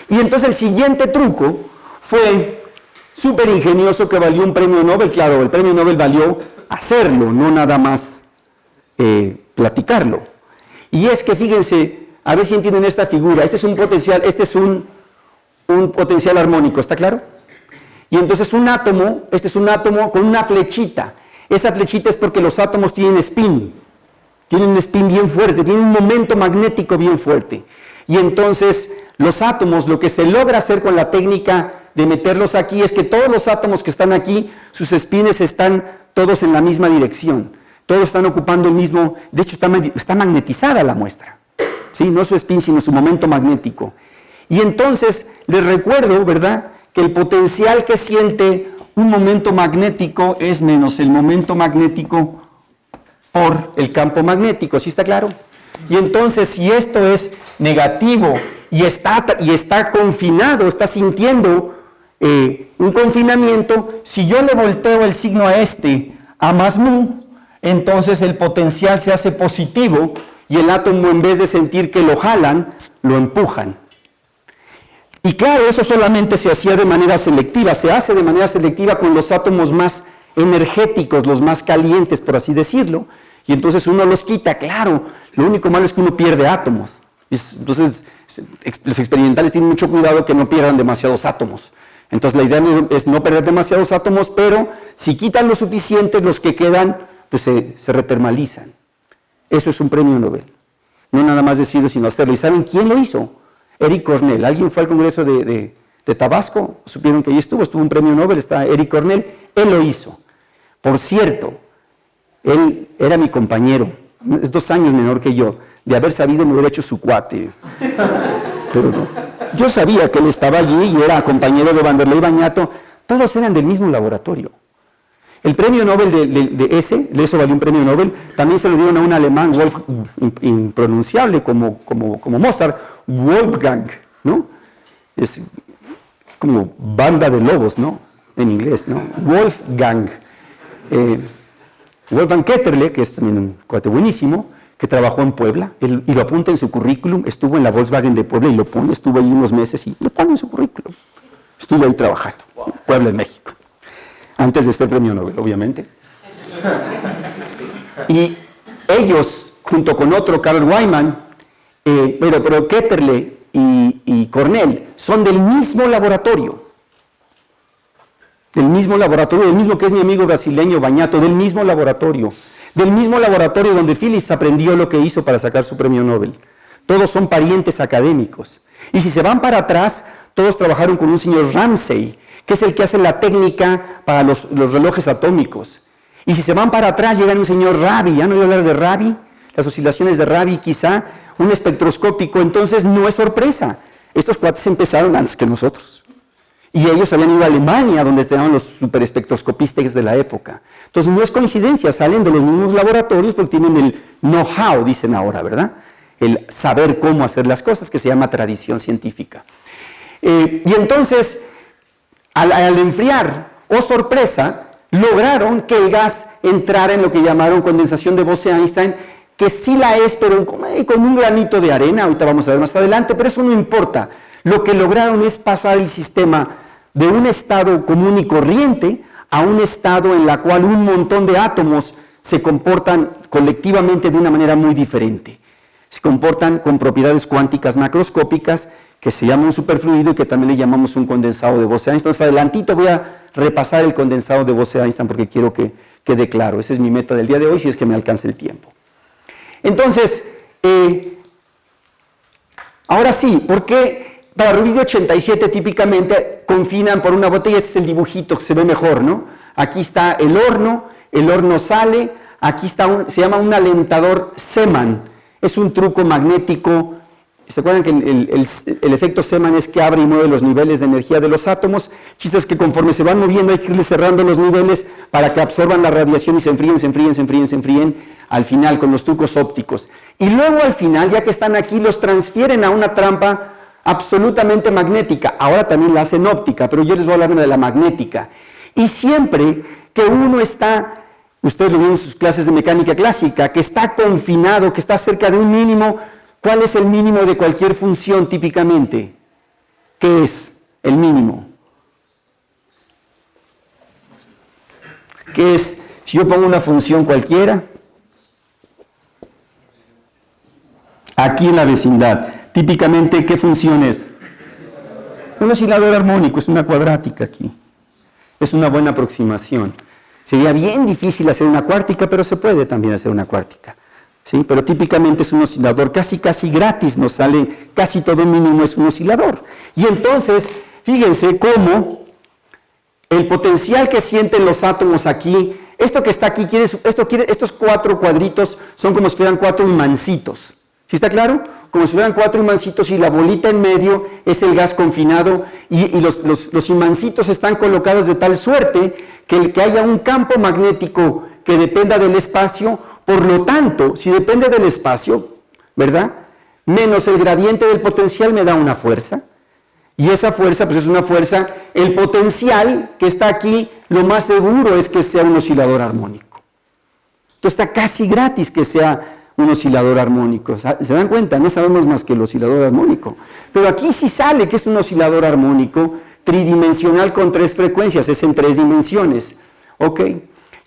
[SPEAKER 1] Y entonces el siguiente truco fue súper ingenioso que valió un premio Nobel. Claro, el premio Nobel valió hacerlo, no nada más platicarlo. Y es que fíjense, a ver si entienden esta figura. Este es un potencial armónico, ¿está claro? Y entonces este es un átomo con una flechita. Esa flechita es porque los átomos tienen un spin bien fuerte, tienen un momento magnético bien fuerte. Y entonces los átomos, lo que se logra hacer con la técnica de meterlos aquí es que todos los átomos que están aquí, sus spines están todos en la misma dirección. Todos están ocupando el mismo, de hecho está magnetizada la muestra. ¿Sí? No su spin, sino su momento magnético. Y entonces les recuerdo, ¿verdad?, que el potencial que siente un momento magnético es menos el momento magnético por el campo magnético, ¿sí está claro? Y entonces, si esto es negativo y está confinado, está sintiendo un confinamiento, si yo le volteo el signo a más mu, entonces el potencial se hace positivo y el átomo, en vez de sentir que lo jalan, lo empujan. Y claro, eso solamente se hacía de manera selectiva, se hace de manera selectiva con los átomos más energéticos, los más calientes, por así decirlo, y entonces uno los quita, claro, lo único malo es que uno pierde átomos. Entonces, los experimentales tienen mucho cuidado que no pierdan demasiados átomos. Entonces, la idea es no perder demasiados átomos, pero si quitan lo suficientes, los que quedan, pues se retermalizan. Eso es un premio Nobel. No nada más decirlo, sino hacerlo. ¿Y saben quién lo hizo? Eric Cornell. ¿Alguien fue al Congreso de Tabasco? Supieron que allí estuvo un premio Nobel, está Eric Cornell. Él lo hizo. Por cierto, él era mi compañero, es 2 años menor que yo. De haber sabido me hubiera hecho su cuate. Pero no. Yo sabía que él estaba allí y era compañero de Vanderlei Bañato. Todos eran del mismo laboratorio. El premio Nobel de eso valió un premio Nobel, también se lo dieron a un alemán, impronunciable como Mozart, Wolfgang, ¿no? Es como banda de lobos, ¿no? En inglés, ¿no? Wolfgang. Wolfgang Ketterle, que es también un cuate buenísimo, que trabajó en Puebla, y lo apunta en su currículum, estuvo en la Volkswagen de Puebla y lo pone, estuvo ahí unos meses y lo pone en su currículum. Estuvo ahí trabajando, Puebla, en México. Antes de este premio Nobel, obviamente. Y ellos, junto con otro, Karl Wyman, pero Ketterle y Cornell, son del mismo laboratorio. Del mismo que es mi amigo brasileño Bañato, del mismo laboratorio donde Phillips aprendió lo que hizo para sacar su premio Nobel. Todos son parientes académicos. Y si se van para atrás, todos trabajaron con un señor Ramsey, que es el que hace la técnica para los relojes atómicos. Y si se van para atrás, llega un señor Rabi, ¿ya no voy a hablar de Rabi? Las oscilaciones de Rabi, quizá, un espectroscópico, entonces no es sorpresa. Estos cuates empezaron antes que nosotros. Y ellos habían ido a Alemania, donde estaban los superespectroscopistas de la época. Entonces no es coincidencia, salen de los mismos laboratorios porque tienen el know-how, dicen ahora, ¿verdad? El saber cómo hacer las cosas, que se llama tradición científica. Y entonces, al enfriar, oh sorpresa, lograron que el gas entrara en lo que llamaron condensación de Bose-Einstein, que sí la es, pero con un granito de arena, ahorita vamos a ver más adelante, pero eso no importa. Lo que lograron es pasar el sistema de un estado común y corriente a un estado en la cual un montón de átomos se comportan colectivamente de una manera muy diferente. Se comportan con propiedades cuánticas macroscópicas que se llama un superfluido y que también le llamamos un condensado de Bose-Einstein. Entonces, adelantito voy a repasar el condensado de Bose-Einstein porque quiero que quede claro. Esa es mi meta del día de hoy, si es que me alcanza el tiempo. Entonces, ahora sí, ¿por qué para rubidio 87 típicamente confinan por una botella? Este es el dibujito que se ve mejor, ¿no? Aquí está el horno sale, aquí está se llama un alentador Zeeman, es un truco magnético. ¿Se acuerdan que el efecto Zeeman es que abre y mueve los niveles de energía de los átomos? El chiste es que conforme se van moviendo hay que irles cerrando los niveles para que absorban la radiación y se enfríen al final con los trucos ópticos. Y luego al final, ya que están aquí, los transfieren a una trampa absolutamente magnética. Ahora también la hacen óptica, pero yo les voy a hablar de la magnética. Y siempre que uno está, ustedes lo ven en sus clases de mecánica clásica, que está confinado, que está cerca de un mínimo. ¿Cuál es el mínimo de cualquier función típicamente? ¿Qué es el mínimo? ¿Qué es? Si yo pongo una función cualquiera, aquí en la vecindad, típicamente, ¿qué función es? Un oscilador armónico, es una cuadrática aquí. Es una buena aproximación. Sería bien difícil hacer una cuártica, pero se puede también hacer una cuártica. ¿Sí? Pero típicamente es un oscilador casi gratis, nos sale casi todo mínimo es un oscilador. Y entonces, fíjense cómo el potencial que sienten los átomos aquí, esto que está aquí, estos 4 cuadritos son como si fueran 4 imancitos. ¿Sí está claro? Como si fueran 4 imancitos y la bolita en medio es el gas confinado y los imancitos están colocados de tal suerte que haya un campo magnético que dependa del espacio. Por lo tanto, si depende del espacio, ¿verdad? Menos el gradiente del potencial me da una fuerza. Y esa fuerza, pues es una fuerza, el potencial que está aquí, lo más seguro es que sea un oscilador armónico. Entonces está casi gratis que sea un oscilador armónico. ¿Se dan cuenta? No sabemos más que el oscilador armónico. Pero aquí sí sale que es un oscilador armónico tridimensional con 3 frecuencias, es en 3 dimensiones. ¿Ok?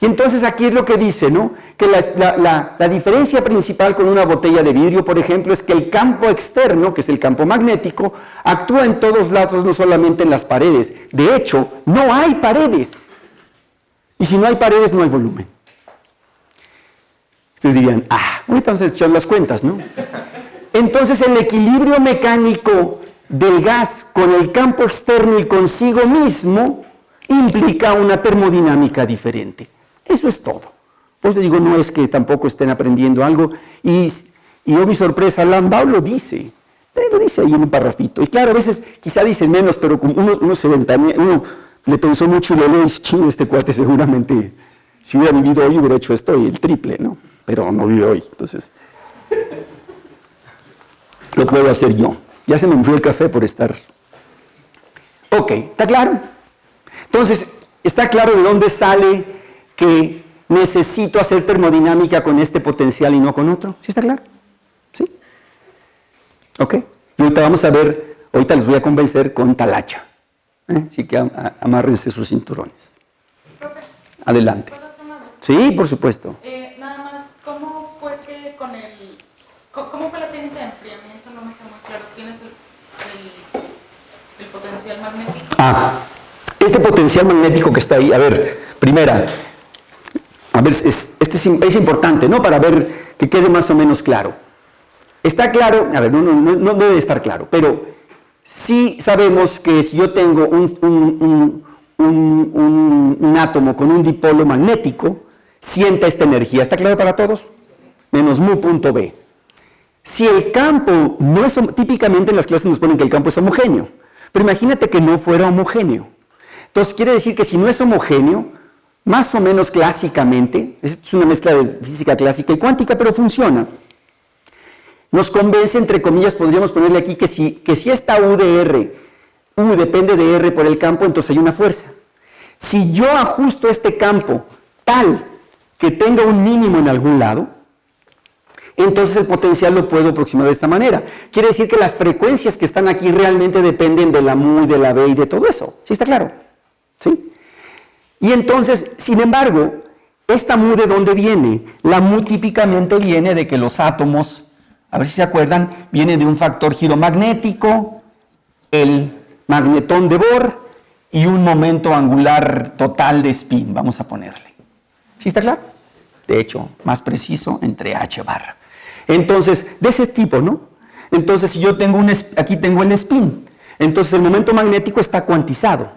[SPEAKER 1] Y entonces aquí es lo que dice, ¿no? Que la diferencia principal con una botella de vidrio, por ejemplo, es que el campo externo, que es el campo magnético, actúa en todos lados, no solamente en las paredes. De hecho, no hay paredes. Y si no hay paredes, no hay volumen. Ustedes dirían, ahorita vamos a echar las cuentas, ¿no? Entonces el equilibrio mecánico del gas con el campo externo y consigo mismo implica una termodinámica diferente. Eso es todo. Pues les digo, no es que tampoco estén aprendiendo algo. Y yo, mi sorpresa, Landau lo dice ahí en un parrafito. Y claro, a veces quizá dicen menos, pero como uno se ventanea, uno le pensó mucho y lo lee y dice, chino, este cuate seguramente, si hubiera vivido hoy, hubiera hecho esto y el triple, ¿no? Pero no vive hoy, entonces lo puedo hacer yo. Ya se me enfrió el café por estar. Ok, ¿está claro? Entonces, ¿está claro de dónde sale que necesito hacer termodinámica con este potencial y no con otro? ¿Sí está claro? ¿Sí? Ok. Y ahorita vamos a ver, ahorita les voy a convencer con talacha. Así que amárrense sus cinturones.
[SPEAKER 3] Profe,
[SPEAKER 1] Adelante.
[SPEAKER 3] ¿puedo hacer una duda?
[SPEAKER 1] Sí, por supuesto.
[SPEAKER 3] Nada más, ¿cómo fue que cómo fue la técnica de enfriamiento? No me quedó muy claro. ¿Tienes el potencial magnético?
[SPEAKER 1] Este potencial magnético que está ahí, a ver, primera, es importante, ¿no? Para ver que quede más o menos claro. Está claro, a ver, no debe estar claro, pero sí sabemos que si yo tengo un átomo con un dipolo magnético, sienta esta energía. ¿Está claro para todos? Menos mu punto B. Si el campo no es, típicamente en las clases nos ponen que el campo es homogéneo, pero imagínate que no fuera homogéneo. Entonces quiere decir que si no es homogéneo, más o menos clásicamente, es una mezcla de física clásica y cuántica, pero funciona. Nos convence, entre comillas, podríamos ponerle aquí que si esta U de R, U depende de R por el campo, entonces hay una fuerza. Si yo ajusto este campo tal que tenga un mínimo en algún lado, entonces el potencial lo puedo aproximar de esta manera. Quiere decir que las frecuencias que están aquí realmente dependen de la mu y de la b y de todo eso. ¿Sí está claro? ¿Sí? Y entonces, sin embargo, ¿esta mu de dónde viene? La mu típicamente viene de que los átomos, a ver si se acuerdan, viene de un factor giromagnético, el magnetón de Bohr y un momento angular total de spin, vamos a ponerle. ¿Sí está claro? De hecho, más preciso, entre h barra. Entonces, de ese tipo, ¿no? Entonces, si yo tengo aquí tengo el spin, entonces el momento magnético está cuantizado.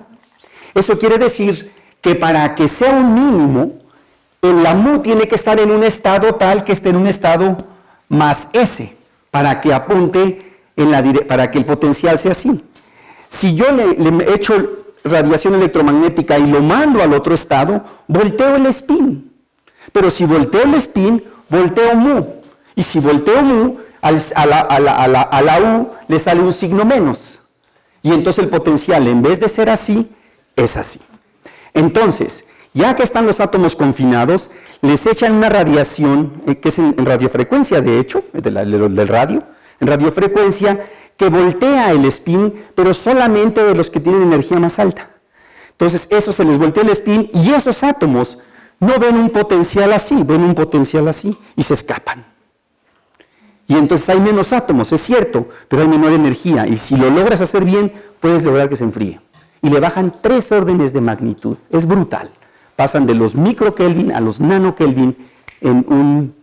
[SPEAKER 1] Eso quiere decir que para que sea un mínimo, la mu tiene que estar en un estado tal que esté en un estado más S, para que apunte, para que el potencial sea así. Si yo le echo radiación electromagnética y lo mando al otro estado, volteo el spin. Pero si volteo el spin, volteo mu. Y si volteo mu, a la U le sale un signo menos. Y entonces el potencial, en vez de ser así, es así. Entonces, ya que están los átomos confinados, les echan una radiación, que es en radiofrecuencia, de hecho, del radio, en radiofrecuencia, que voltea el spin, pero solamente de los que tienen energía más alta. Entonces, eso se les voltea el spin y esos átomos no ven un potencial así, ven un potencial así y se escapan. Y entonces hay menos átomos, es cierto, pero hay menor energía y si lo logras hacer bien, puedes lograr que se enfríe. Y le bajan 3 órdenes de magnitud, es brutal. Pasan de los microkelvin a los nanokelvin en un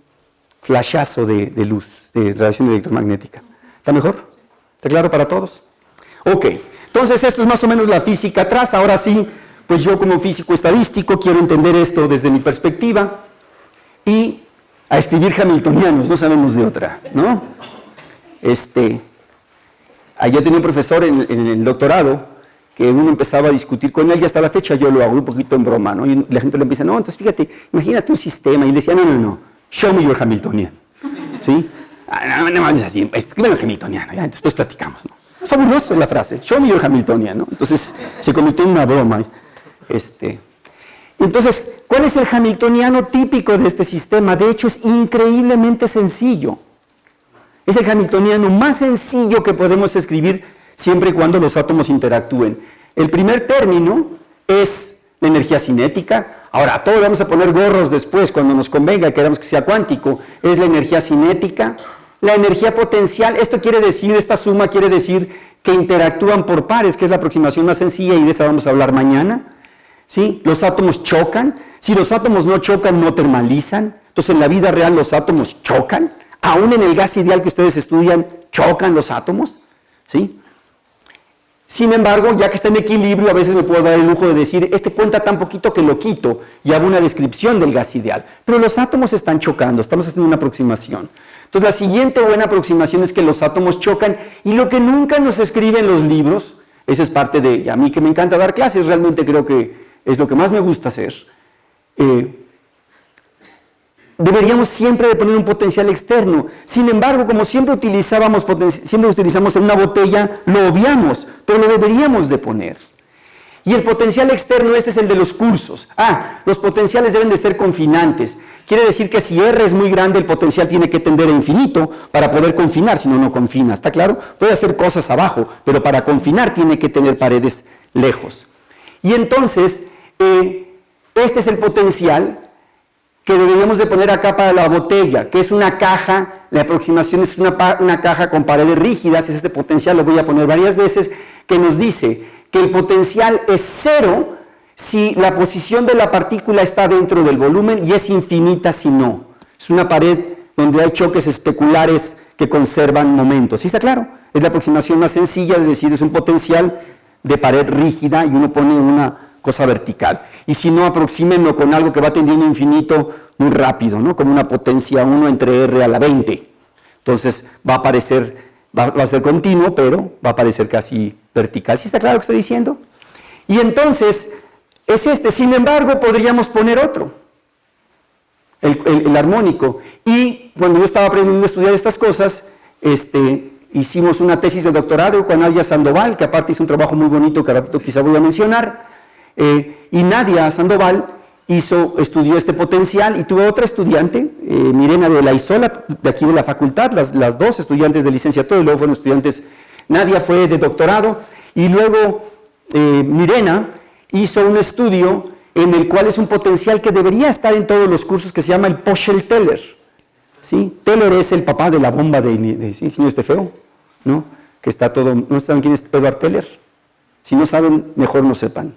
[SPEAKER 1] flashazo de luz, de radiación electromagnética. ¿Está mejor? ¿Está claro para todos? Ok, entonces esto es más o menos la física atrás. Ahora sí, pues yo como físico estadístico quiero entender esto desde mi perspectiva y a escribir hamiltonianos, no sabemos de otra, ¿no? Yo tenía un profesor en el doctorado que uno empezaba a discutir con él y hasta la fecha yo lo hago un poquito en broma, ¿no? Y la gente le empieza, no, entonces fíjate, imagínate un sistema, y le decía, no, show me your Hamiltonian, ¿sí? No, así, escríbelo hamiltoniano, ya, después platicamos, ¿no? Es fabuloso la frase, show me your Hamiltonian, ¿no? Entonces se convirtió en una broma. Entonces, ¿cuál es el hamiltoniano típico de este sistema? De hecho, es increíblemente sencillo. Es el hamiltoniano más sencillo que podemos escribir siempre y cuando los átomos interactúen. El primer término es la energía cinética. Ahora, a todos vamos a poner gorros después, cuando nos convenga, queramos que sea cuántico. Es la energía cinética. La energía potencial, esta suma quiere decir que interactúan por pares, que es la aproximación más sencilla y de esa vamos a hablar mañana. ¿Sí? Los átomos chocan. Si los átomos no chocan, no termalizan. Entonces, en la vida real los átomos chocan. Aún en el gas ideal que ustedes estudian, chocan los átomos. ¿Sí? Sin embargo, ya que está en equilibrio, a veces me puedo dar el lujo de decir, cuenta tan poquito que lo quito y hago una descripción del gas ideal. Pero los átomos están chocando, estamos haciendo una aproximación. Entonces, la siguiente buena aproximación es que los átomos chocan y lo que nunca nos escribe en los libros, esa es parte de, a mí que me encanta dar clases, realmente creo que es lo que más me gusta hacer. Deberíamos siempre de poner un potencial externo. Sin embargo, como siempre utilizamos en una botella, lo obviamos, pero lo deberíamos de poner. Y el potencial externo, este es el de los cursos. Los potenciales deben de ser confinantes. Quiere decir que si R es muy grande, el potencial tiene que tender a infinito para poder confinar, si no, no confina. ¿Está claro? Puede hacer cosas abajo, pero para confinar tiene que tener paredes lejos. Y entonces, este es el potencial que deberíamos de poner acá para la botella, que es una caja, la aproximación es una caja con paredes rígidas, es este potencial, lo voy a poner varias veces, que nos dice que el potencial es 0 si la posición de la partícula está dentro del volumen y es infinita si no. Es una pared donde hay choques especulares que conservan momentos. ¿Sí está claro? Es la aproximación más sencilla de decir, es un potencial de pared rígida y uno pone una cosa vertical. Y si no, aproxímenlo con algo que va tendiendo a infinito muy rápido, ¿no? Como una potencia 1 entre R a la 20. Entonces va a ser continuo, pero va a parecer casi vertical. ¿Sí está claro lo que estoy diciendo? Y entonces es sin embargo, podríamos poner otro, el armónico. Y cuando yo estaba aprendiendo a estudiar estas cosas, hicimos una tesis de doctorado con Nadia Sandoval, que aparte hizo un trabajo muy bonito que ahora quizá voy a mencionar, y Nadia Sandoval estudió este potencial y tuvo otra estudiante, Mirena de Olaizola, de aquí de la facultad, las dos estudiantes de licenciatura, y luego fueron estudiantes, Nadia fue de doctorado, y luego Mirena hizo un estudio en el cual es un potencial que debería estar en todos los cursos, que se llama el Poschel-Teller. ¿Sí? Teller es el papá de la bomba ¿sí, señor Estefeo? ¿No? Que está todo, ¿no saben quién es Edward Teller? Si no saben, mejor no sepan.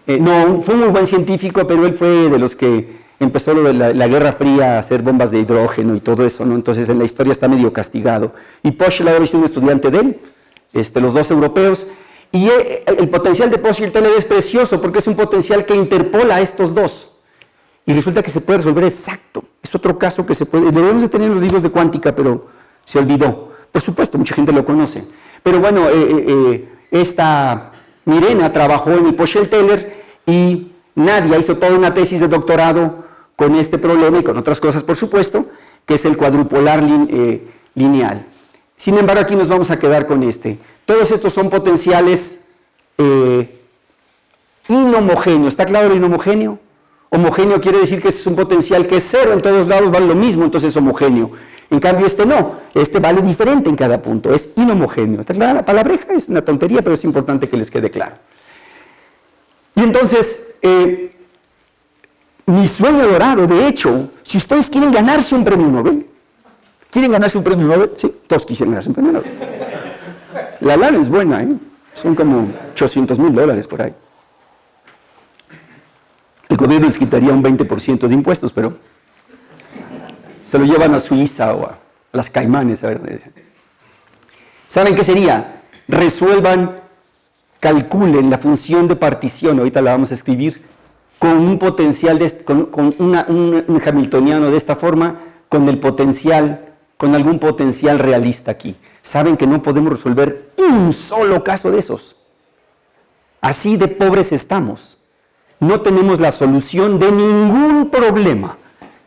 [SPEAKER 1] No, fue un muy buen científico, pero él fue de los que empezó lo de la Guerra Fría a hacer bombas de hidrógeno y todo eso, ¿no? Entonces en la historia está medio castigado. Y Poschel ahora es un estudiante de él, los dos europeos, y el potencial de Poschel-Teller es precioso porque es un potencial que interpola a estos dos. Y resulta que se puede resolver exacto. Es otro caso que se puede, debemos de tener en los libros de cuántica, pero se olvidó. Por supuesto, mucha gente lo conoce. Pero bueno, esta Mirena trabajó en el Poschel-Teller y Nadia hizo toda una tesis de doctorado con este problema y con otras cosas, por supuesto, que es el cuadrupolar lineal. Sin embargo, aquí nos vamos a quedar con este. Todos estos son potenciales inhomogéneos. ¿Está claro el inhomogéneo? Homogéneo quiere decir que es un potencial que es cero, en todos lados vale lo mismo, entonces es homogéneo. En cambio este no, este vale diferente en cada punto, es inhomogéneo. ¿Está clara la palabreja? Es una tontería, pero es importante que les quede claro. Y entonces, mi sueño dorado, de hecho, si ustedes quieren ganarse un premio Nobel, ¿quieren ganarse un premio Nobel? Sí, todos quisieran ganarse un premio Nobel. La lana es buena, ¿eh? Son como $800,000 por ahí. El gobierno les quitaría un 20% de impuestos, pero se lo llevan a Suiza o a las Caimanes. A ver. ¿Saben qué sería? Resuelvan, calculen la función de partición, ahorita la vamos a escribir, con un potencial, con un hamiltoniano de esta forma, con el potencial, con algún potencial realista aquí. Saben que no podemos resolver un solo caso de esos. Así de pobres estamos. No tenemos la solución de ningún problema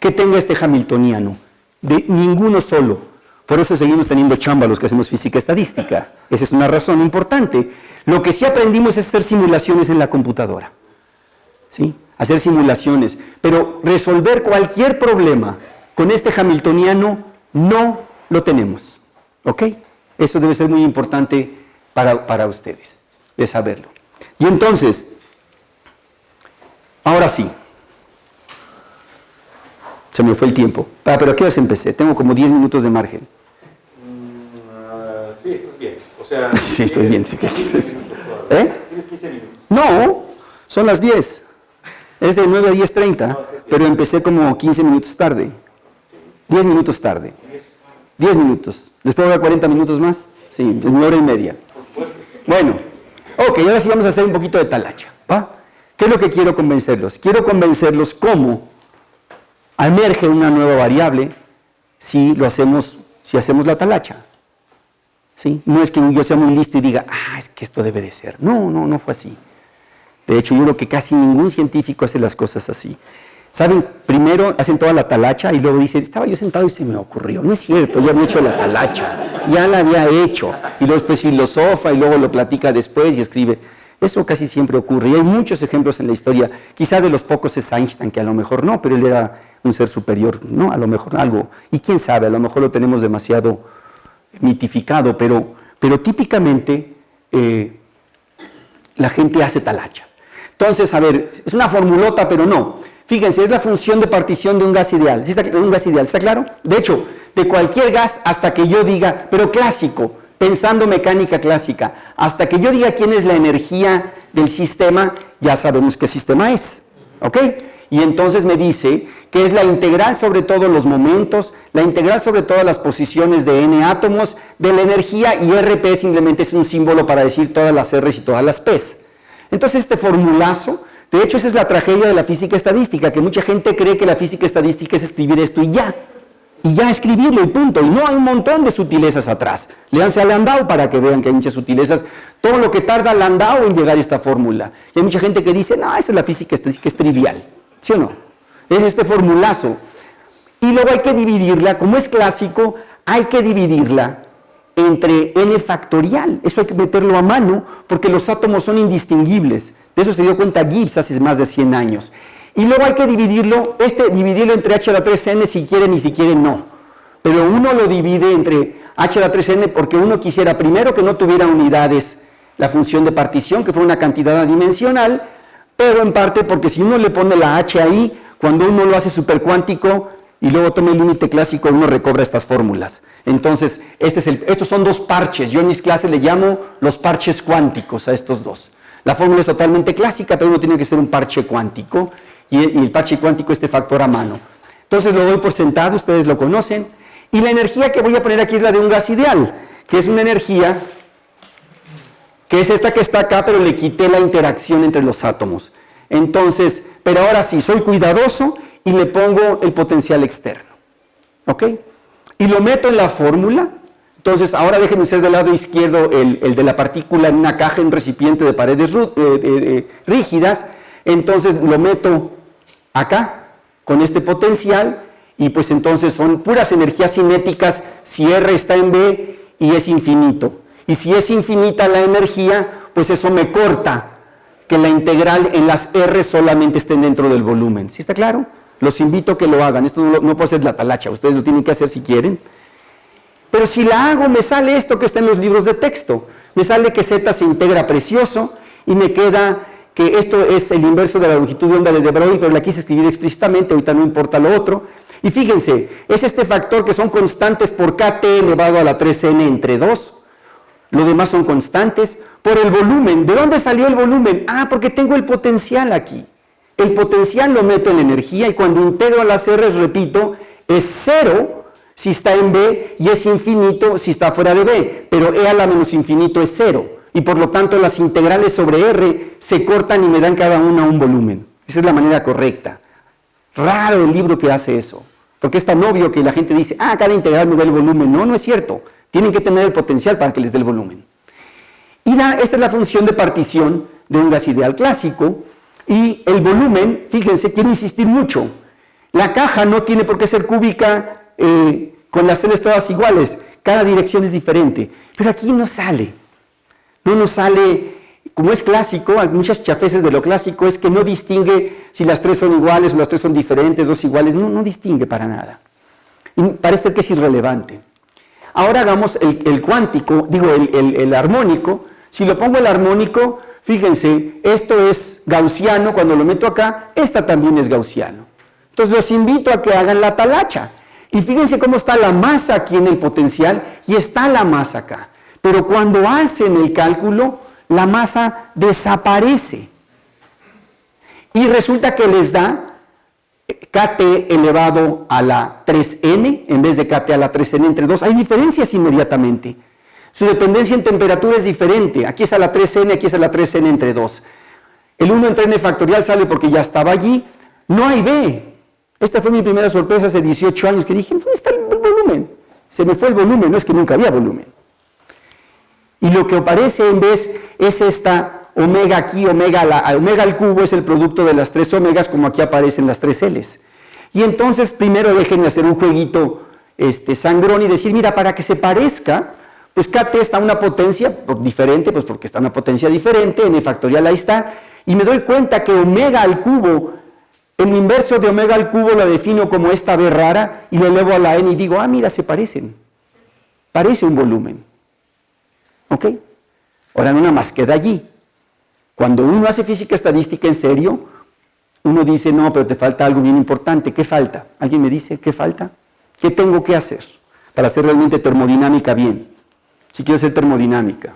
[SPEAKER 1] que tenga este hamiltoniano, de ninguno solo. Por eso seguimos teniendo chamba los que hacemos física estadística. Esa es una razón importante. Lo que sí aprendimos es hacer simulaciones en la computadora. ¿Sí? Hacer simulaciones. Pero resolver cualquier problema con este hamiltoniano no lo tenemos. ¿Ok? Eso debe ser muy importante para ustedes, de saberlo. Y entonces, ahora sí. Se me fue el tiempo. Pero ¿a qué hora empecé? Tengo como 10 minutos de margen.
[SPEAKER 2] Sí, estás bien. O sea,
[SPEAKER 1] sí, estoy bien. Sí,
[SPEAKER 2] ¿Tienes 15 minutos?
[SPEAKER 1] No, son las 10. Es de 9 a 10:30, pero empecé como 15 minutos tarde. 10 minutos tarde. 10 minutos. ¿Después habrá 40 minutos más? Sí, en 1 hora y media. Bueno, ok, ahora sí vamos a hacer un poquito de talacha. ¿Va? ¿Qué es lo que quiero convencerlos? Quiero convencerlos cómo emerge una nueva variable si hacemos la talacha. ¿Sí? No es que yo sea muy listo y diga, es que esto debe de ser. No fue así. De hecho, yo creo que casi ningún científico hace las cosas así. ¿Saben? Primero hacen toda la talacha y luego dicen, estaba yo sentado y se me ocurrió. No es cierto, ya había hecho la talacha, ya la había hecho. Y luego después filosofa y luego lo platica después y escribe. Eso casi siempre ocurre. Y hay muchos ejemplos en la historia. Quizá de los pocos es Einstein, que a lo mejor no, pero él era un ser superior, ¿no? A lo mejor algo. Y quién sabe, a lo mejor lo tenemos demasiado mitificado, pero típicamente la gente hace talacha. Entonces, a ver, es una formulota, pero no. Fíjense, es la función de partición de un gas ideal. ¿Sí ¿está claro? De hecho, de cualquier gas hasta que yo diga, pero clásico, pensando mecánica clásica, hasta que yo diga quién es la energía del sistema, ya sabemos qué sistema es. ¿Ok? Y entonces me dice que es la integral sobre todos los momentos, la integral sobre todas las posiciones de n átomos de la energía, y RP simplemente es un símbolo para decir todas las R's y todas las P's. Entonces este formulazo, de hecho esa es la tragedia de la física estadística, que mucha gente cree que la física estadística es escribir esto y ya escribirlo y punto, y no, hay un montón de sutilezas atrás. Léanse a Landau para que vean que hay muchas sutilezas, todo lo que tarda Landau en llegar a esta fórmula. Y hay mucha gente que dice, no, esa es la física estadística, es trivial, ¿sí o no? Es este formulazo. Y luego hay que dividirla, como es clásico, hay que dividirla entre n factorial. Eso hay que meterlo a mano porque los átomos son indistinguibles. De eso se dio cuenta Gibbs hace más de 100 años. Y luego hay que dividirlo entre H a la 3n si quieren y si quieren no. Pero uno lo divide entre H a la 3n porque uno quisiera primero que no tuviera unidades la función de partición, que fuera una cantidad adimensional, pero en parte porque si uno le pone la H ahí, cuando uno lo hace supercuántico y luego toma el límite clásico, uno recobra estas fórmulas. Entonces, estos son dos parches. Yo en mis clases le llamo los parches cuánticos a estos dos. La fórmula es totalmente clásica, pero uno tiene que ser un parche cuántico, y el parche cuántico es de factor a mano. Entonces lo doy por sentado, ustedes lo conocen, y la energía que voy a poner aquí es la de un gas ideal, que es una energía que es esta que está acá, pero le quité la interacción entre los átomos. Entonces, pero ahora sí, soy cuidadoso y le pongo el potencial externo. ¿Ok? Y lo meto en la fórmula. Entonces, ahora déjenme ser del lado izquierdo el de la partícula en una caja, en un recipiente de paredes rígidas. Entonces, lo meto acá, con este potencial, y pues entonces son puras energías cinéticas si R está en B y es infinito. Y si es infinita la energía, pues eso me corta que la integral en las R solamente estén dentro del volumen. ¿Sí está claro? Los invito a que lo hagan. Esto no puede ser la talacha, ustedes lo tienen que hacer si quieren. Pero si la hago, me sale esto que está en los libros de texto. Me sale que Z se integra precioso y me queda que esto es el inverso de la longitud de onda de De Broglie, pero la quise escribir explícitamente, ahorita no importa lo otro. Y fíjense, es este factor que son constantes por KT elevado a la 3n entre 2. Lo demás son constantes por el volumen. ¿De dónde salió el volumen? Ah, porque tengo el potencial aquí. El potencial lo meto en energía y cuando integro a las R, repito, es 0 si está en B y es infinito si está fuera de B. Pero E a la menos infinito es 0. Y por lo tanto las integrales sobre R se cortan y me dan cada una un volumen. Esa es la manera correcta. Raro el libro que hace eso. Porque es tan obvio que la gente dice, cada integral me da el volumen. No, no es cierto. Tienen que tener el potencial para que les dé el volumen. Y esta es la función de partición de un gas ideal clásico. Y el volumen, fíjense, quiero insistir mucho. La caja no tiene por qué ser cúbica con las celes todas iguales. Cada dirección es diferente. Pero aquí no sale. No nos sale, como es clásico, hay muchas chafeces de lo clásico, es que no distingue si las tres son iguales o las tres son diferentes, dos iguales. No distingue para nada. Y parece que es irrelevante. Ahora hagamos el cuántico, el armónico. Si lo pongo el armónico, fíjense, esto es gaussiano, cuando lo meto acá, esta también es gaussiano. Entonces los invito a que hagan la talacha. Y fíjense cómo está la masa aquí en el potencial y está la masa acá. Pero cuando hacen el cálculo, la masa desaparece. Y resulta que les da KT elevado a la 3n en vez de KT a la 3n entre 2. Hay diferencias inmediatamente. Su dependencia en temperatura es diferente. Aquí está la 3n, aquí está la 3n entre 2. El 1 entre n factorial sale porque ya estaba allí. No hay B. Esta fue mi primera sorpresa hace 18 años que dije, ¿dónde está el volumen? Se me fue el volumen, no es que nunca había volumen. Y lo que aparece en vez es esta omega aquí, omega al cubo es el producto de las tres omegas, como aquí aparecen las tres L's. Y entonces primero déjenme hacer un jueguito sangrón y decir, mira, para que se parezca, pues KT está a una potencia diferente, pues porque está a una potencia diferente, n factorial ahí está, y me doy cuenta que omega al cubo, el inverso de omega al cubo lo defino como esta B rara, y lo elevo a la n y digo, mira, se parecen, parece un volumen. ¿Ok? Ahora no nada más queda allí. Cuando uno hace física estadística en serio, uno dice, no, pero te falta algo bien importante. ¿Qué falta? ¿Alguien me dice qué falta? ¿Qué tengo que hacer para hacer realmente termodinámica bien? Si quiero hacer termodinámica,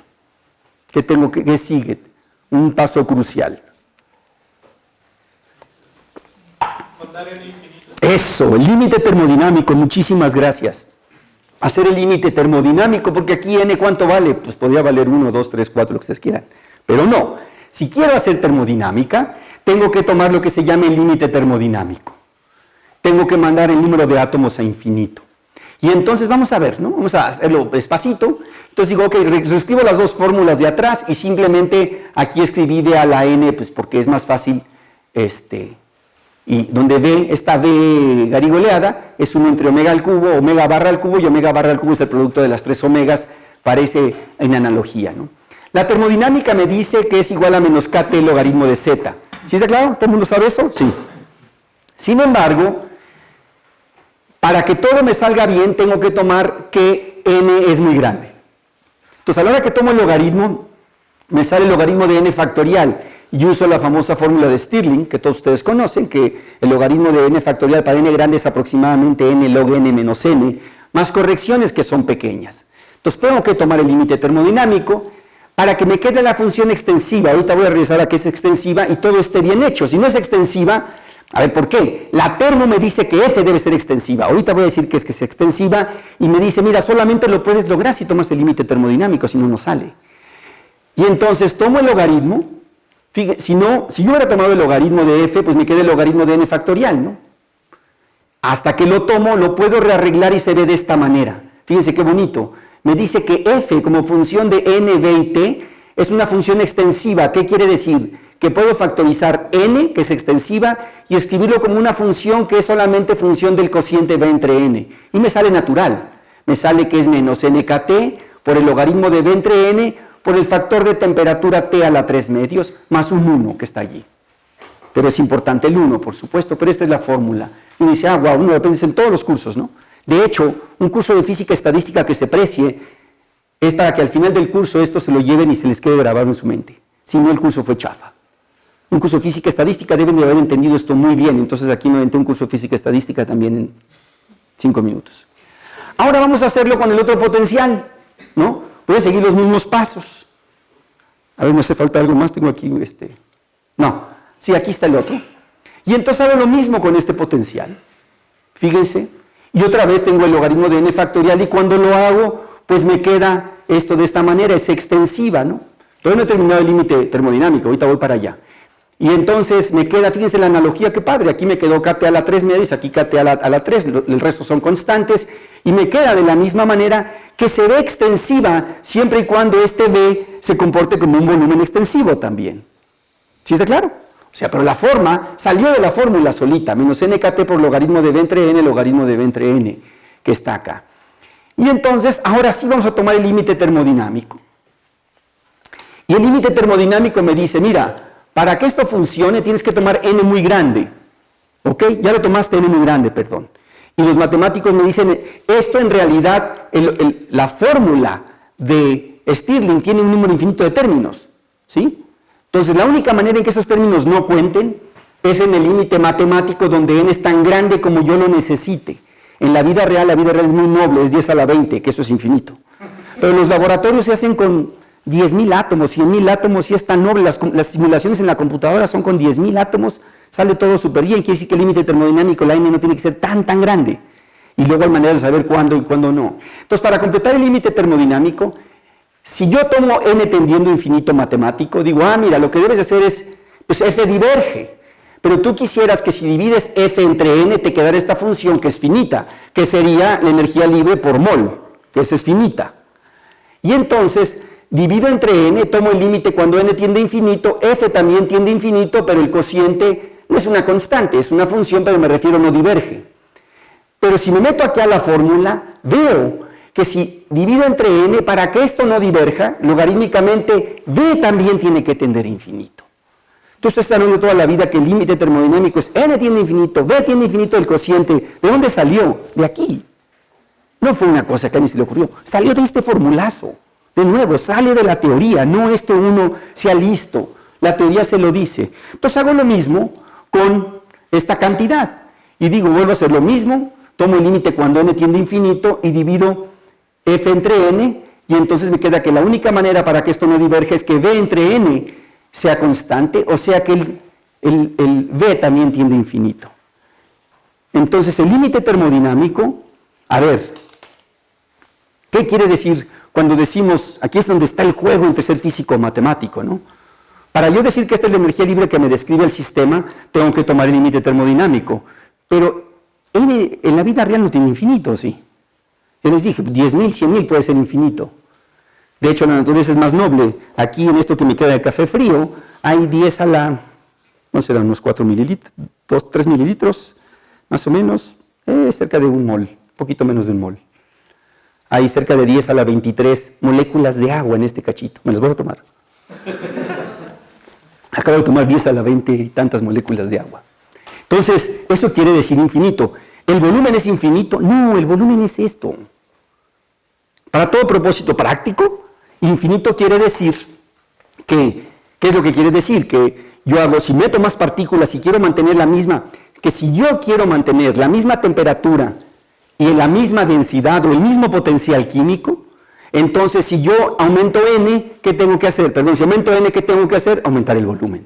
[SPEAKER 1] ¿qué sigue? Un paso crucial. Eso, el límite termodinámico, muchísimas gracias. Hacer el límite termodinámico, porque aquí n ¿cuánto vale? Pues podría valer 1, 2, 3, 4, lo que ustedes quieran. Pero no, si quiero hacer termodinámica, tengo que tomar lo que se llama el límite termodinámico. Tengo que mandar el número de átomos a infinito. Y entonces vamos a ver, ¿no? Vamos a hacerlo despacito. Entonces digo, ok, reescribo las dos fórmulas de atrás y simplemente aquí escribí D a la n, pues porque es más fácil, y donde B, esta B garigoleada, es 1 entre omega al cubo, omega barra al cubo, y omega barra al cubo es el producto de las tres omegas, parece en analogía, ¿no? La termodinámica me dice que es igual a menos KT logaritmo de Z. ¿Sí está claro? ¿Todo el mundo sabe eso? Sí. Sin embargo, para que todo me salga bien, tengo que tomar que n es muy grande. Entonces, a la hora que tomo el logaritmo, me sale el logaritmo de n factorial y uso la famosa fórmula de Stirling, que todos ustedes conocen, que el logaritmo de n factorial para n grande es aproximadamente n log n menos n, más correcciones que son pequeñas. Entonces, tengo que tomar el límite termodinámico para que me quede la función extensiva. Ahorita voy a regresar a que es extensiva y todo esté bien hecho. Si no es extensiva, a ver, ¿por qué? La termo me dice que f debe ser extensiva. Ahorita voy a decir que es extensiva y me dice, mira, solamente lo puedes lograr si tomas el límite termodinámico, si no, no sale. Y entonces tomo el logaritmo. Fíjate, si yo hubiera tomado el logaritmo de f, pues me queda el logaritmo de n factorial, ¿no? Hasta que lo tomo, lo puedo rearreglar y se ve de esta manera. Fíjense qué bonito. Me dice que f como función de n, b y t es una función extensiva. ¿Qué quiere decir? Que puedo factorizar n, que es extensiva, y escribirlo como una función que es solamente función del cociente b entre n. Y me sale natural. Me sale que es menos nkt por el logaritmo de b entre n por el factor de temperatura t a la 3 medios más un 1 que está allí. Pero es importante el 1, por supuesto, pero esta es la fórmula. Y dice, wow, uno lo aprendes en todos los cursos, ¿no? De hecho, un curso de física estadística que se precie es para que al final del curso esto se lo lleven y se les quede grabado en su mente. Si no, el curso fue chafa. Un curso de física estadística deben de haber entendido esto muy bien, entonces aquí me aventé un curso de física estadística también en 5 minutos. Ahora vamos a hacerlo con el otro potencial, ¿no? Voy a seguir los mismos pasos. A ver, me hace falta algo más, tengo aquí No, sí, aquí está el otro. Y entonces hago lo mismo con este potencial. Fíjense, y otra vez tengo el logaritmo de n factorial y cuando lo hago, pues me queda esto de esta manera, es extensiva, ¿no? Todavía no he terminado el límite termodinámico, ahorita voy para allá. Y entonces me queda, fíjense la analogía, qué padre, aquí me quedó kt a la 3 medios, aquí kt a la 3, el resto son constantes, y me queda de la misma manera que se ve extensiva siempre y cuando este b se comporte como un volumen extensivo también. ¿Sí está claro? O sea, pero la forma salió de la fórmula solita, menos nkt por logaritmo de b entre n, logaritmo de b entre n, que está acá. Y entonces, ahora sí vamos a tomar el límite termodinámico. Y el límite termodinámico me dice, mira, para que esto funcione tienes que tomar n muy grande. ¿Ok? Ya lo tomaste n muy grande, perdón. Y los matemáticos me dicen, esto en realidad, la fórmula de Stirling tiene un número infinito de términos. ¿Sí? Entonces, la única manera en que esos términos no cuenten es en el límite matemático donde n es tan grande como yo lo necesite. En la vida real es muy noble, es 10 a la 20, que eso es infinito. Pero los laboratorios se hacen con 10.000 átomos, 100.000 átomos, y es tan noble, las simulaciones en la computadora son con 10.000 átomos, sale todo súper bien, quiere decir que el límite termodinámico, la n, no tiene que ser tan grande. Y luego hay manera de saber cuándo y cuándo no. Entonces, para completar el límite termodinámico, si yo tomo n tendiendo a infinito matemático, digo, mira, lo que debes hacer es, pues f diverge. Pero tú quisieras que si divides f entre n te quedara esta función que es finita, que sería la energía libre por mol, que esa es finita. Y entonces, divido entre n, tomo el límite cuando n tiende a infinito, f también tiende a infinito, pero el cociente no es una constante, es una función, pero me refiero no diverge. Pero si me meto aquí a la fórmula, veo que si divido entre n, para que esto no diverja, logarítmicamente, v también tiene que tender a infinito. Entonces, ustedes están viendo toda la vida que el límite termodinámico es n tiende a infinito, v tiende a infinito el cociente. ¿De dónde salió? De aquí. No fue una cosa que a mí se le ocurrió, salió de este formulazo. De nuevo, sale de la teoría, no es que uno sea listo, la teoría se lo dice. Entonces hago lo mismo con esta cantidad y digo, vuelvo a hacer lo mismo, tomo el límite cuando n tiende a infinito y divido f entre n, y entonces me queda que la única manera para que esto no diverge es que v entre n sea constante, o sea que el v también tiende a infinito. Entonces el límite termodinámico, a ver, ¿qué quiere decir cuando decimos, aquí es donde está el juego entre ser físico o matemático, ¿no? Para yo decir que esta es la energía libre que me describe el sistema, tengo que tomar el límite termodinámico, pero en la vida real no tiene infinito, ¿sí? Yo les dije, 10.000, 100.000 puede ser infinito. De hecho, la naturaleza es más noble. Aquí, en esto que me queda de café frío, hay 10 a la, no serán unos 4 mililitros, 3 mililitros, más o menos, cerca de un mol, un poquito menos de un mol. Hay cerca de 10 a la 23 moléculas de agua en este cachito. Me las voy a tomar. Acabo de tomar 10 a la 20 y tantas moléculas de agua. Entonces, eso quiere decir infinito. ¿El volumen es infinito? No, el volumen es esto. Para todo propósito práctico, infinito quiere decir que, ¿qué es lo que quiere decir? Que yo hago, si meto más partículas y quiero mantener la misma, que si yo quiero mantener la misma temperatura y la misma densidad o el mismo potencial químico, entonces si yo aumento n, ¿qué tengo que hacer? Perdón, si aumento n, ¿qué tengo que hacer? Aumentar el volumen.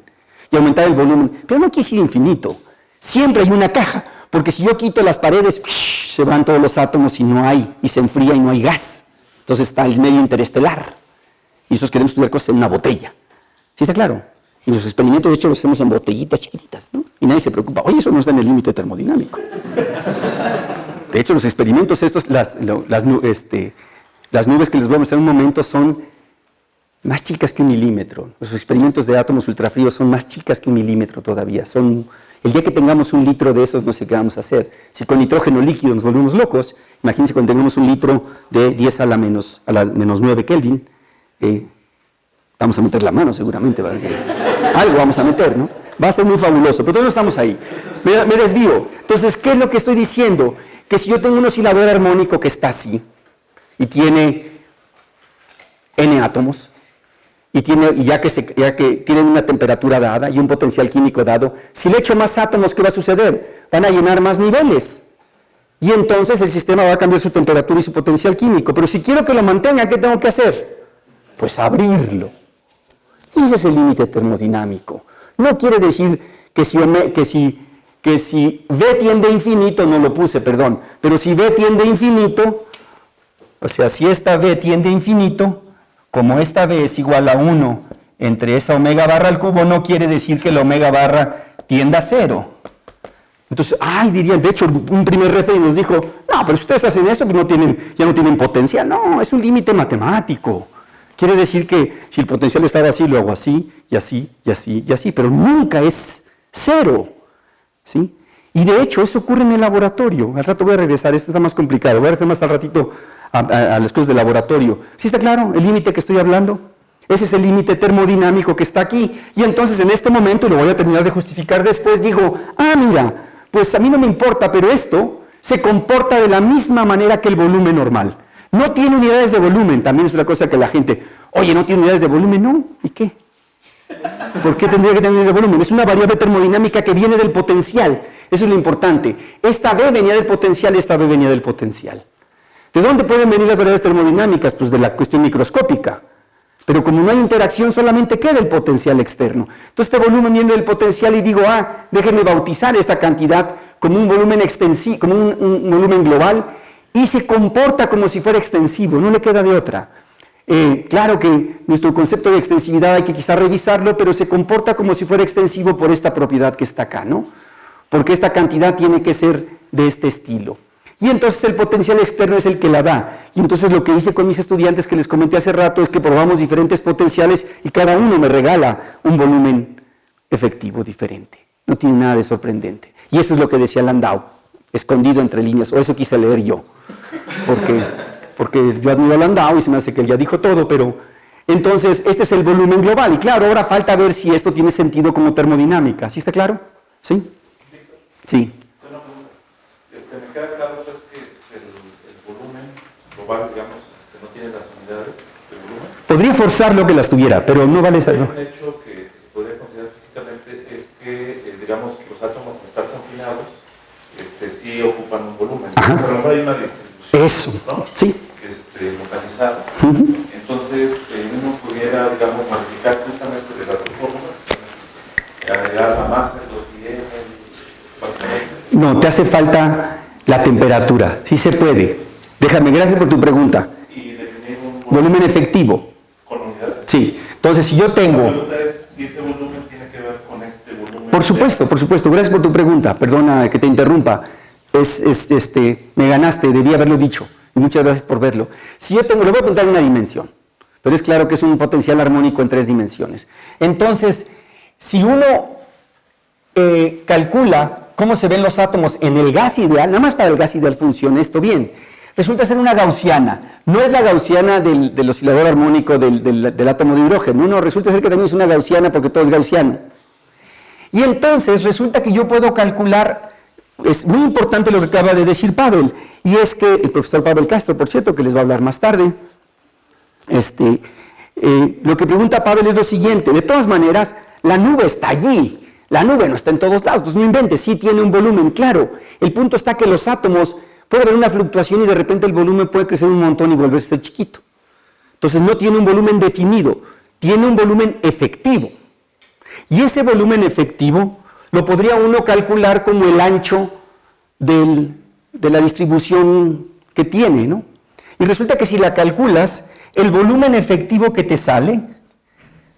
[SPEAKER 1] Y aumentar el volumen, pero no quiere decir infinito. Siempre hay una caja, porque si yo quito las paredes, se van todos los átomos y no hay, y se enfría y no hay gas. Entonces está el medio interestelar. Y nosotros queremos estudiar cosas en una botella. ¿Sí está claro? Y los experimentos, de hecho, los hacemos en botellitas chiquititas, ¿no? Y nadie se preocupa, oye, eso no está en el límite termodinámico. De hecho, los experimentos estos, las nubes que les voy a mostrar en un momento son más chicas que 1 milímetro. Los experimentos de átomos ultrafríos son más chicas que 1 milímetro todavía. El día que tengamos 1 litro de esos, no sé qué vamos a hacer. Si con nitrógeno líquido nos volvemos locos, imagínense cuando tengamos 1 litro de 10 a la menos 9 Kelvin, vamos a meter la mano seguramente, algo vamos a meter, ¿no? Va a ser muy fabuloso, pero todavía no estamos ahí. Me desvío. Entonces, ¿qué es lo que estoy diciendo? Que si yo tengo un oscilador armónico que está así, y tiene n átomos, y ya que tienen una temperatura dada y un potencial químico dado, si le echo más átomos, ¿qué va a suceder? Van a llenar más niveles. Y entonces el sistema va a cambiar su temperatura y su potencial químico. Pero si quiero que lo mantenga, ¿qué tengo que hacer? Pues abrirlo. Y ese es el límite termodinámico. No quiere decir que si V tiende a infinito, no lo puse, perdón, pero si V tiende a infinito, o sea, si esta V tiende a infinito, como esta V es igual a 1 entre esa omega barra al cubo, no quiere decir que la omega barra tienda a 0. Entonces, dirían, de hecho, un primer referee nos dijo, no, pero si ustedes hacen eso, pues ya no tienen potencial. No, es un límite matemático. Quiere decir que si el potencial estaba así, lo hago así, y así, y así, y así, pero nunca es 0. ¿Sí? Y de hecho, eso ocurre en el laboratorio. Al rato voy a regresar, esto está más complicado. Voy a regresar más al ratito a las cosas del laboratorio. ¿Sí está claro el límite que estoy hablando? Ese es el límite termodinámico que está aquí. Y entonces en este momento, y lo voy a terminar de justificar después, digo, mira, pues a mí no me importa, pero esto se comporta de la misma manera que el volumen normal. No tiene unidades de volumen, también es una cosa que la gente, oye, no tiene unidades de volumen, no, ¿y qué? ¿Por qué tendría que tener unidades de volumen? Es una variable termodinámica que viene del potencial, eso es lo importante. Esta V venía del potencial, esta V venía del potencial. ¿De dónde pueden venir las variables termodinámicas? Pues de la cuestión microscópica. Pero como no hay interacción, solamente queda el potencial externo. Entonces este volumen viene del potencial y digo, déjenme bautizar esta cantidad como un volumen extensivo, como un volumen global, y se comporta como si fuera extensivo, no le queda de otra. Claro que nuestro concepto de extensividad hay que quizás revisarlo, pero se comporta como si fuera extensivo por esta propiedad que está acá, ¿no? Porque esta cantidad tiene que ser de este estilo. Y entonces el potencial externo es el que la da. Y entonces lo que hice con mis estudiantes que les comenté hace rato es que probamos diferentes potenciales y cada uno me regala un volumen efectivo diferente. No tiene nada de sorprendente. Y eso es lo que decía Landau, escondido entre líneas, o eso quise leer yo. Porque yo admiro a Landau y se me hace que él ya dijo todo, pero entonces este es el volumen global. Y claro, ahora falta ver si esto tiene sentido como termodinámica. ¿Sí está claro? ¿Sí? Sí.
[SPEAKER 2] Me queda claro pues, que el volumen global, digamos, no tiene las unidades de volumen.
[SPEAKER 1] Podría forzar lo que las tuviera, pero no vale eso.
[SPEAKER 2] Un hecho que se podría considerar físicamente es que, digamos, los átomos al estar confinados sí ocupan un volumen. Pero a lo mejor hay una distribución.
[SPEAKER 1] Eso,
[SPEAKER 2] ¿no?
[SPEAKER 1] Sí.
[SPEAKER 2] Localizada. Entonces, uno pudiera, digamos, modificar justamente de las dos fórmulas, agregar la masa, los pieles, básicamente.
[SPEAKER 1] No, te hace falta la temperatura, sí se puede. Déjame, gracias por tu pregunta.
[SPEAKER 2] Y definir un
[SPEAKER 1] Volumen efectivo.
[SPEAKER 2] Con unidades.
[SPEAKER 1] Sí, entonces si yo tengo...
[SPEAKER 2] La pregunta es si ese volumen tiene que ver con este volumen.
[SPEAKER 1] Por supuesto, gracias por tu pregunta, perdona que te interrumpa. Me ganaste, debí haberlo dicho, y muchas gracias por verlo. Si yo tengo, le voy a preguntar una dimensión, pero es claro que es un potencial armónico en 3 dimensiones. Entonces, si uno calcula cómo se ven los átomos en el gas ideal, nada más para el gas ideal funciona esto bien, resulta ser una gaussiana. No es la gaussiana del oscilador armónico del átomo de hidrógeno, no, resulta ser que también es una gaussiana porque todo es gaussiano. Y entonces resulta que yo puedo calcular, es muy importante lo que acaba de decir Pavel, y es que el profesor Pavel Castro, por cierto, que les va a hablar más tarde, lo que pregunta Pavel es lo siguiente: de todas maneras, la nube está allí. La nube no está en todos lados, pues no inventes, sí tiene un volumen, claro. El punto está que los átomos, puede haber una fluctuación y de repente el volumen puede crecer un montón y volverse chiquito. Entonces no tiene un volumen definido, tiene un volumen efectivo. Y ese volumen efectivo lo podría uno calcular como el ancho de la distribución que tiene, ¿no? Y resulta que si la calculas, el volumen efectivo que te sale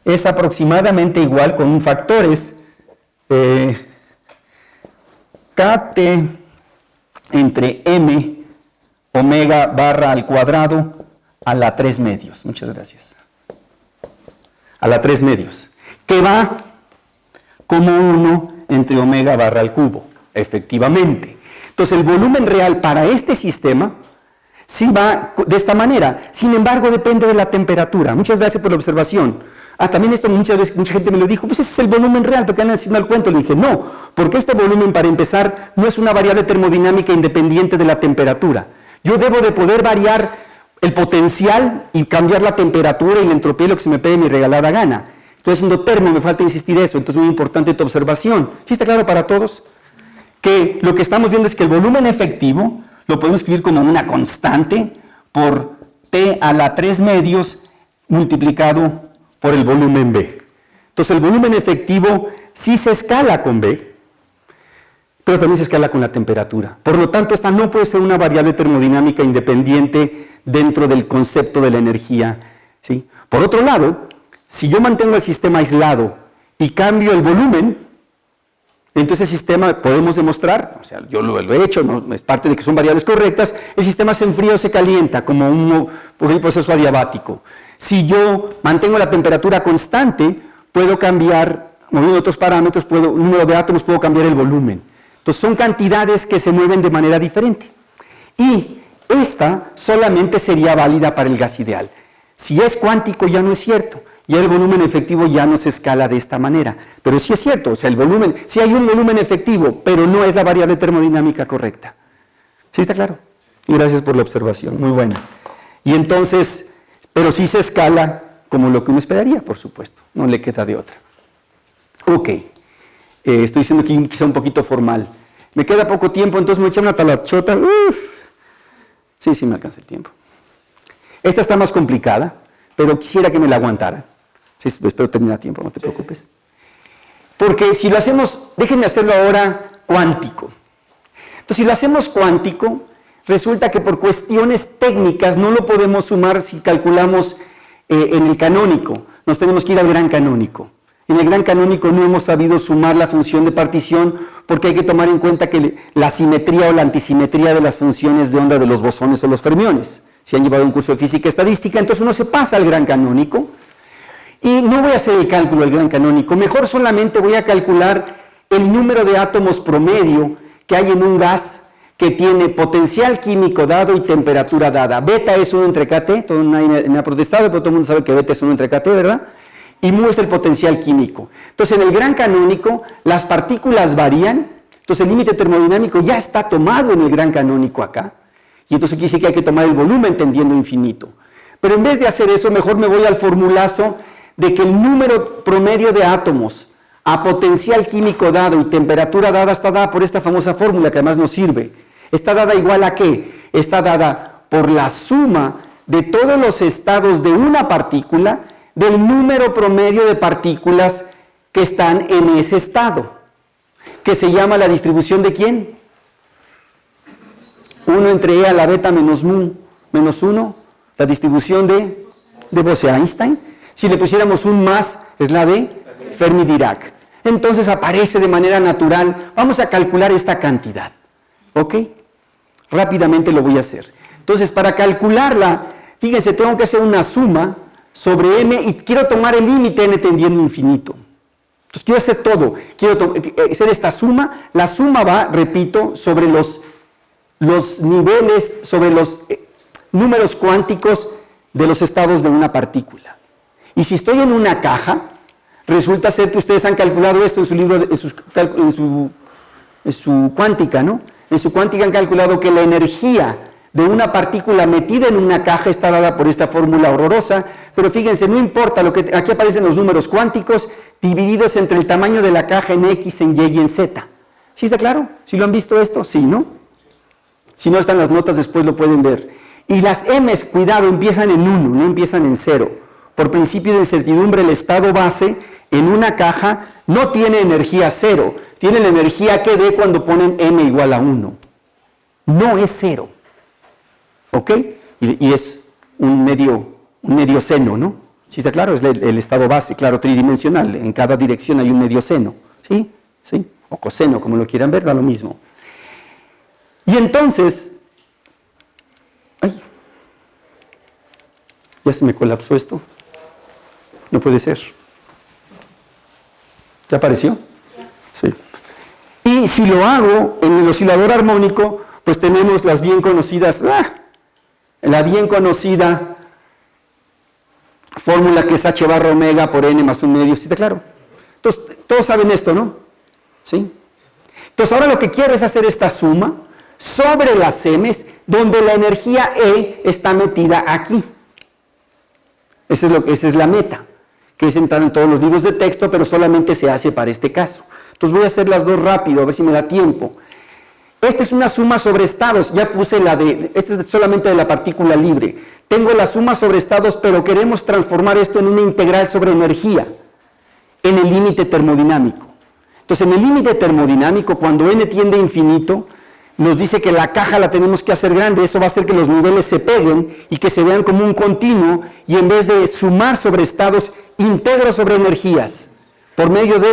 [SPEAKER 1] es aproximadamente igual con un factores KT entre M omega barra al cuadrado a la 3 medios. Muchas gracias. A la 3 medios. Que va como 1 entre omega barra al cubo, efectivamente. Entonces el volumen real para este sistema sí va de esta manera. Sin embargo, depende de la temperatura. Muchas gracias por la observación. También esto muchas veces, mucha gente me lo dijo, pues ese es el volumen real, porque andan haciendo el cuento. Le dije, no, porque este volumen, para empezar, no es una variable termodinámica independiente de la temperatura. Yo debo de poder variar el potencial y cambiar la temperatura y la entropía, lo que se me pegue mi regalada gana. Estoy haciendo termo, me falta insistir eso, entonces es muy importante tu observación. ¿Sí está claro para todos? Que lo que estamos viendo es que el volumen efectivo lo podemos escribir como una constante por T a la 3 medios multiplicado por el volumen B. Entonces el volumen efectivo sí se escala con B, pero también se escala con la temperatura. Por lo tanto, esta no puede ser una variable termodinámica independiente dentro del concepto de la energía, ¿sí? Por otro lado, si yo mantengo el sistema aislado y cambio el volumen, entonces el sistema, podemos demostrar, o sea, yo lo he hecho, no es parte de que son variables correctas, el sistema se enfría o se calienta como por el proceso adiabático. Si yo mantengo la temperatura constante, puedo cambiar, moviendo otros parámetros, número de átomos, puedo cambiar el volumen. Entonces son cantidades que se mueven de manera diferente. Y esta solamente sería válida para el gas ideal. Si es cuántico ya no es cierto, ya el volumen efectivo ya no se escala de esta manera. Pero sí es cierto, o sea, el volumen, sí hay un volumen efectivo, pero no es la variable termodinámica correcta. ¿Sí está claro? Y gracias por la observación, muy buena. Y entonces, pero sí se escala como lo que uno esperaría, por supuesto, no le queda de otra. Ok, estoy siendo aquí quizá un poquito formal. Me queda poco tiempo, entonces me voy a echar una talachota. Sí, me alcanza el tiempo. Esta está más complicada, pero quisiera que me la aguantara. Sí, espero terminar a tiempo, no te preocupes. Porque si lo hacemos, déjenme hacerlo ahora cuántico. Entonces, si lo hacemos cuántico, resulta que por cuestiones técnicas no lo podemos sumar si calculamos en el canónico. Nos tenemos que ir al gran canónico. En el gran canónico no hemos sabido sumar la función de partición porque hay que tomar en cuenta que la simetría o la antisimetría de las funciones de onda de los bosones o los fermiones. Si han llevado un curso de física estadística, entonces uno se pasa al gran canónico y no voy a hacer el cálculo del gran canónico, mejor solamente voy a calcular el número de átomos promedio que hay en un gas que tiene potencial químico dado y temperatura dada. Beta es 1 entre KT, todo nadie me ha protestado, pero todo el mundo sabe que beta es 1 entre KT, ¿verdad? Y mu es el potencial químico. Entonces en el gran canónico las partículas varían, entonces el límite termodinámico ya está tomado en el gran canónico acá. Y entonces aquí sí que hay que tomar el volumen tendiendo a infinito. Pero en vez de hacer eso, mejor me voy al formulazo de que el número promedio de átomos a potencial químico dado y temperatura dada está dada por esta famosa fórmula que además nos sirve. ¿Está dada igual a qué? Está dada por la suma de todos los estados de una partícula del número promedio de partículas que están en ese estado, que se llama la distribución ¿de quién? 1 entre E a la beta menos mu menos 1, la distribución de Bose-Einstein. Si le pusiéramos un más, es la de Fermi-Dirac. Entonces aparece de manera natural. Vamos a calcular esta cantidad. ¿Ok? Rápidamente lo voy a hacer. Entonces, para calcularla, fíjense, tengo que hacer una suma sobre m y quiero tomar el límite n tendiendo a infinito. Entonces, quiero hacer todo. Quiero hacer esta suma. La suma va, repito, sobre los niveles, sobre los números cuánticos de los estados de una partícula. Y si estoy en una caja, resulta ser que ustedes han calculado esto en su libro, en su cuántica, ¿no? En su cuántica han calculado que la energía de una partícula metida en una caja está dada por esta fórmula horrorosa, pero fíjense, no importa, aquí aparecen los números cuánticos divididos entre el tamaño de la caja en X, en Y y en Z. ¿Sí está claro? ¿Sí lo han visto esto? Sí, ¿no? Si no están las notas, después lo pueden ver. Y las M's, cuidado, empiezan en 1, no empiezan en 0. Por principio de incertidumbre, el estado base en una caja no tiene energía 0, tiene la energía que dé cuando ponen M igual a 1. No es 0. ¿Ok? Y es un medio seno, ¿no? ¿Sí está claro? Es el estado base, claro, tridimensional. En cada dirección hay un medio seno. ¿Sí? ¿Sí? O coseno, como lo quieran ver, da lo mismo. Y entonces... ¡Ay! ¿Ya se me colapsó esto? No puede ser. ¿Ya apareció? Sí. Y si lo hago en el oscilador armónico, pues tenemos las bien conocidas... La bien conocida fórmula que es h barra omega por n más un medio, ¿sí está claro? Entonces, todos saben esto, ¿no? ¿Sí? Entonces, ahora lo que quiero es hacer esta suma sobre las m's, donde la energía E está metida aquí. Esa es la meta, que es entrar en todos los libros de texto, pero solamente se hace para este caso. Entonces, voy a hacer las dos rápido, a ver si me da tiempo. Esta es una suma sobre estados, ya puse esta es solamente de la partícula libre. Tengo la suma sobre estados, pero queremos transformar esto en una integral sobre energía, en el límite termodinámico. Entonces, en el límite termodinámico, cuando n tiende a infinito, nos dice que la caja la tenemos que hacer grande, eso va a hacer que los niveles se peguen y que se vean como un continuo, y en vez de sumar sobre estados, integro sobre energías, por medio de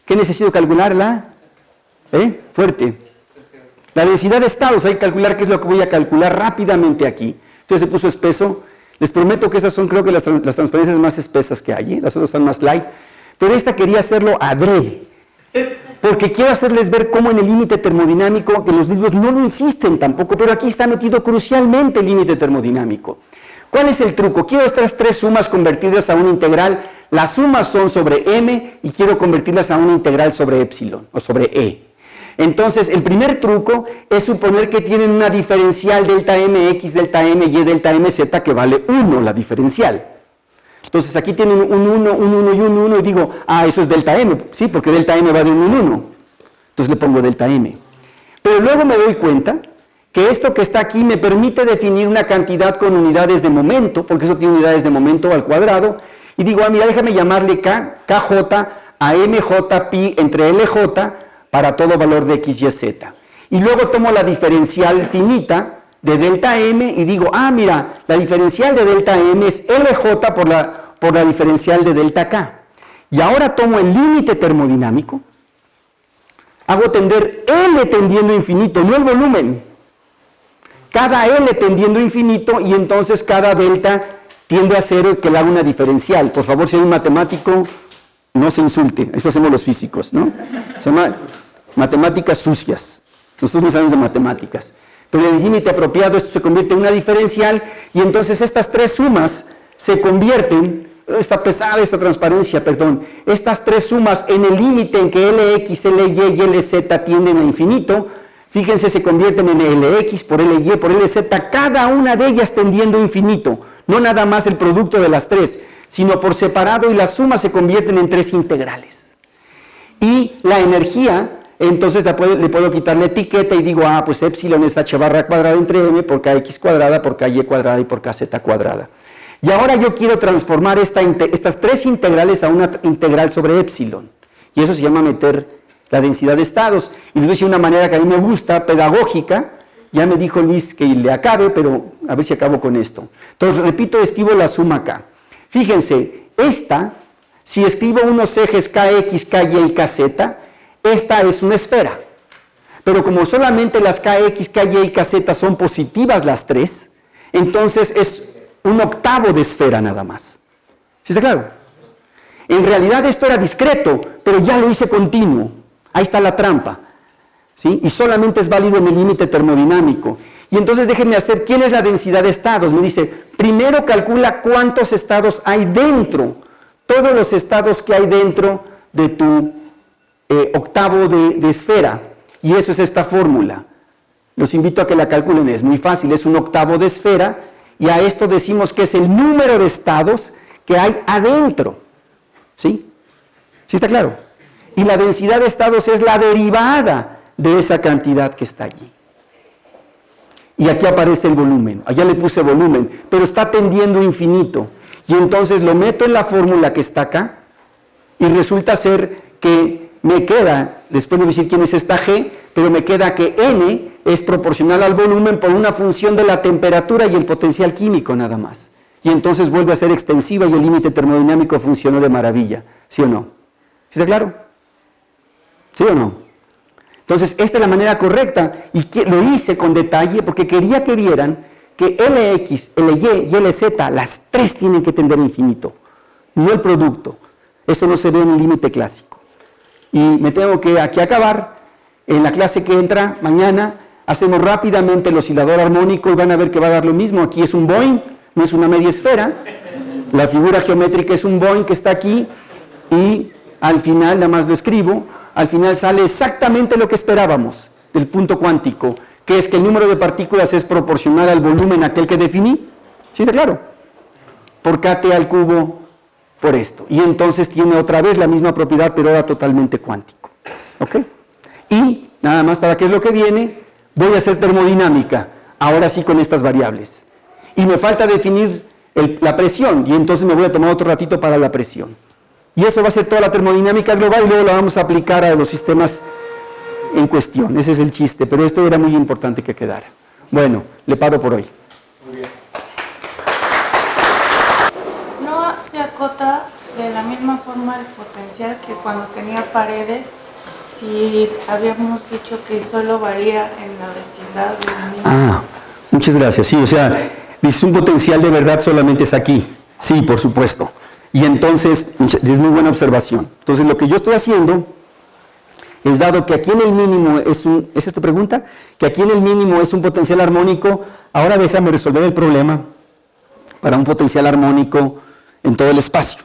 [SPEAKER 1] ¿qué necesito calcular? Fuerte. La densidad de estados, hay que calcular qué es lo que voy a calcular rápidamente aquí. Entonces se puso espeso. Les prometo que estas son, creo que las transparencias más espesas que hay, las otras están más light. Pero esta quería hacerlo adrede, porque quiero hacerles ver cómo en el límite termodinámico, que los libros no lo insisten tampoco, pero aquí está metido crucialmente el límite termodinámico. ¿Cuál es el truco? Quiero estas tres sumas convertirlas a una integral. Las sumas son sobre m y quiero convertirlas a una integral sobre epsilon o sobre e. Entonces, el primer truco es suponer que tienen una diferencial delta mx, delta my, delta mz que vale 1 la diferencial. Entonces, aquí tienen un 1, un 1 y un 1 y digo, eso es delta m, sí, porque delta m va de 1 en 1. Entonces le pongo delta m. Pero luego me doy cuenta que esto que está aquí me permite definir una cantidad con unidades de momento, porque eso tiene unidades de momento al cuadrado, y digo, mira, déjame llamarle kj a mj pi entre lj para todo valor de x, y, z. Y luego tomo la diferencial finita de delta m y digo, mira, la diferencial de delta m es lj por la diferencial de delta k. Y ahora tomo el límite termodinámico, hago tender L tendiendo a infinito, no el volumen. Cada L tendiendo a infinito y entonces cada delta tiende a cero que le haga una diferencial. Por favor, si hay un matemático, no se insulte. Eso hacemos los físicos, ¿no? Se llama matemáticas sucias. Nosotros no sabemos de matemáticas. Pero en el límite apropiado esto se convierte en una diferencial y entonces estas tres sumas se convierten, está pesada esta transparencia, perdón, estas tres sumas en el límite en que Lx, Ly y Lz tienden a infinito, fíjense, se convierten en Lx por Ly por Lz, cada una de ellas tendiendo a infinito, no nada más el producto de las tres, sino por separado y las sumas se convierten en tres integrales. Y la energía, entonces le puedo quitar la etiqueta y digo, pues epsilon es h barra cuadrada entre m por kx cuadrada por ky cuadrada y por kz cuadrada. Y ahora yo quiero transformar estas tres integrales a una integral sobre epsilon. Y eso se llama meter la densidad de estados. Y lo hice de una manera que a mí me gusta, pedagógica. Ya me dijo Luis que le acabe, pero a ver si acabo con esto. Entonces, repito, escribo la suma acá. Fíjense, si escribo unos ejes kx, ky y kz, esta es una esfera. Pero como solamente las kx, ky y kz son positivas las tres, entonces es un octavo de esfera nada más. ¿Sí está claro? En realidad esto era discreto, pero ya lo hice continuo. Ahí está la trampa. ¿Sí? Y solamente es válido en el límite termodinámico. Y entonces déjenme hacer, ¿quién es la densidad de estados? Me dice, primero calcula cuántos estados hay dentro. todos los estados que hay dentro de tu octavo de esfera. Y eso es esta fórmula. Los invito a que la calculen, es muy fácil, es un octavo de esfera, y a esto decimos que es el número de estados que hay adentro. ¿Sí? ¿Sí está claro? Y la densidad de estados es la derivada de esa cantidad que está allí. Y aquí aparece el volumen, allá le puse volumen, pero está tendiendo a infinito. Y entonces lo meto en la fórmula que está acá, y resulta ser que me queda, después de decir quién es esta G, pero me queda que N es proporcional al volumen por una función de la temperatura y el potencial químico nada más. Y entonces vuelve a ser extensiva y el límite termodinámico funcionó de maravilla. ¿Sí o no? ¿Sí está claro? ¿Sí o no? Entonces, esta es la manera correcta y lo hice con detalle porque quería que vieran que Lx, Ly y Lz, las tres tienen que tender a infinito, no el producto. Esto no se ve en el límite clásico. Y me tengo que aquí acabar. En la clase que entra mañana hacemos rápidamente el oscilador armónico y van a ver que va a dar lo mismo. Aquí es un Boing, no es una media esfera. La figura geométrica es un Boing que está aquí y al final, nada más lo escribo, al final sale exactamente lo que esperábamos del punto cuántico, que es que el número de partículas es proporcional al volumen aquel que definí. ¿Sí está claro? Por kT al cubo por esto. Y entonces tiene otra vez la misma propiedad, pero ahora totalmente cuántico. ¿Ok? Y, nada más para qué es lo que viene, voy a hacer termodinámica, ahora sí con estas variables. Y me falta definir la presión, y entonces me voy a tomar otro ratito para la presión. Y eso va a ser toda la termodinámica global, y luego la vamos a aplicar a los sistemas en cuestión. Ese es el chiste, pero esto era muy importante que quedara. Bueno, le paro por hoy.
[SPEAKER 2] Muy bien.
[SPEAKER 4] ¿No se acota de la misma forma el potencial que cuando tenía paredes? Si habíamos dicho que solo varía en la vecindad del mismo.
[SPEAKER 1] Ah, muchas gracias. Sí, o sea, dice un potencial de verdad solamente es aquí. Sí, por supuesto. Y entonces, es muy buena observación. Entonces, lo que yo estoy haciendo es, dado que aquí en el mínimo ¿esa es tu pregunta? Que aquí en el mínimo es un potencial armónico, ahora déjame resolver el problema para un potencial armónico en todo el espacio.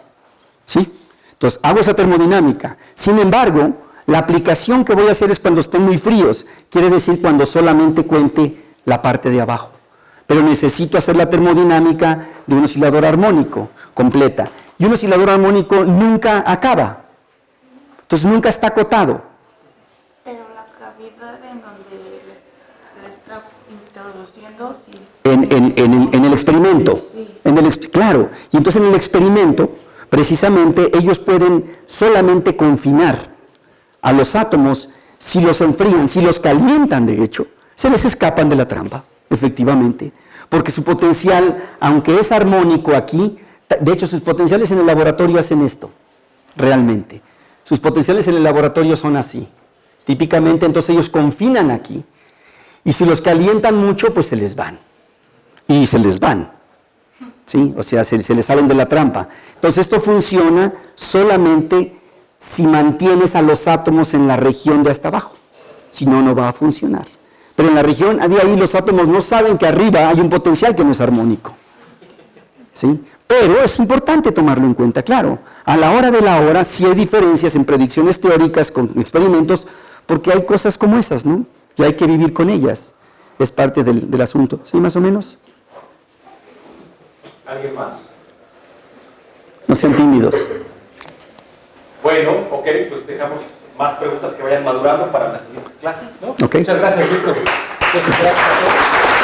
[SPEAKER 1] ¿Sí? Entonces, hago esa termodinámica. Sin embargo, la aplicación que voy a hacer es cuando estén muy fríos, quiere decir cuando solamente cuente la parte de abajo. Pero necesito hacer la termodinámica de un oscilador armónico completa. Y un oscilador armónico nunca acaba. Entonces nunca está acotado.
[SPEAKER 4] Pero la cavidad en donde le está introduciendo, sí.
[SPEAKER 1] En el experimento.
[SPEAKER 4] Sí.
[SPEAKER 1] Claro. Y entonces en el experimento, precisamente, ellos pueden solamente confinar a los átomos si los enfrían, si los calientan, de hecho, se les escapan de la trampa, efectivamente. Porque su potencial, aunque es armónico aquí, de hecho sus potenciales en el laboratorio hacen esto, realmente. Sus potenciales en el laboratorio son así. Típicamente, entonces ellos confinan aquí. Y si los calientan mucho, pues se les van. Y se les van. ¿Sí? O sea, se les salen de la trampa. Entonces esto funciona solamente si mantienes a los átomos en la región de hasta abajo. Si no, no va a funcionar. Pero en la región de ahí los átomos no saben que arriba hay un potencial que no es armónico. ¿Sí? Pero es importante tomarlo en cuenta, claro. A la hora de la hora sí hay diferencias en predicciones teóricas con experimentos, porque hay cosas como esas, ¿no? Y hay que vivir con ellas. Es parte del asunto. ¿Sí, más o menos?
[SPEAKER 5] ¿Alguien más?
[SPEAKER 1] No sean tímidos.
[SPEAKER 5] Bueno, ok, pues dejamos más preguntas que vayan madurando para las siguientes clases, ¿no?
[SPEAKER 1] Ok.
[SPEAKER 5] Muchas gracias, Víctor. Muchas gracias a todos.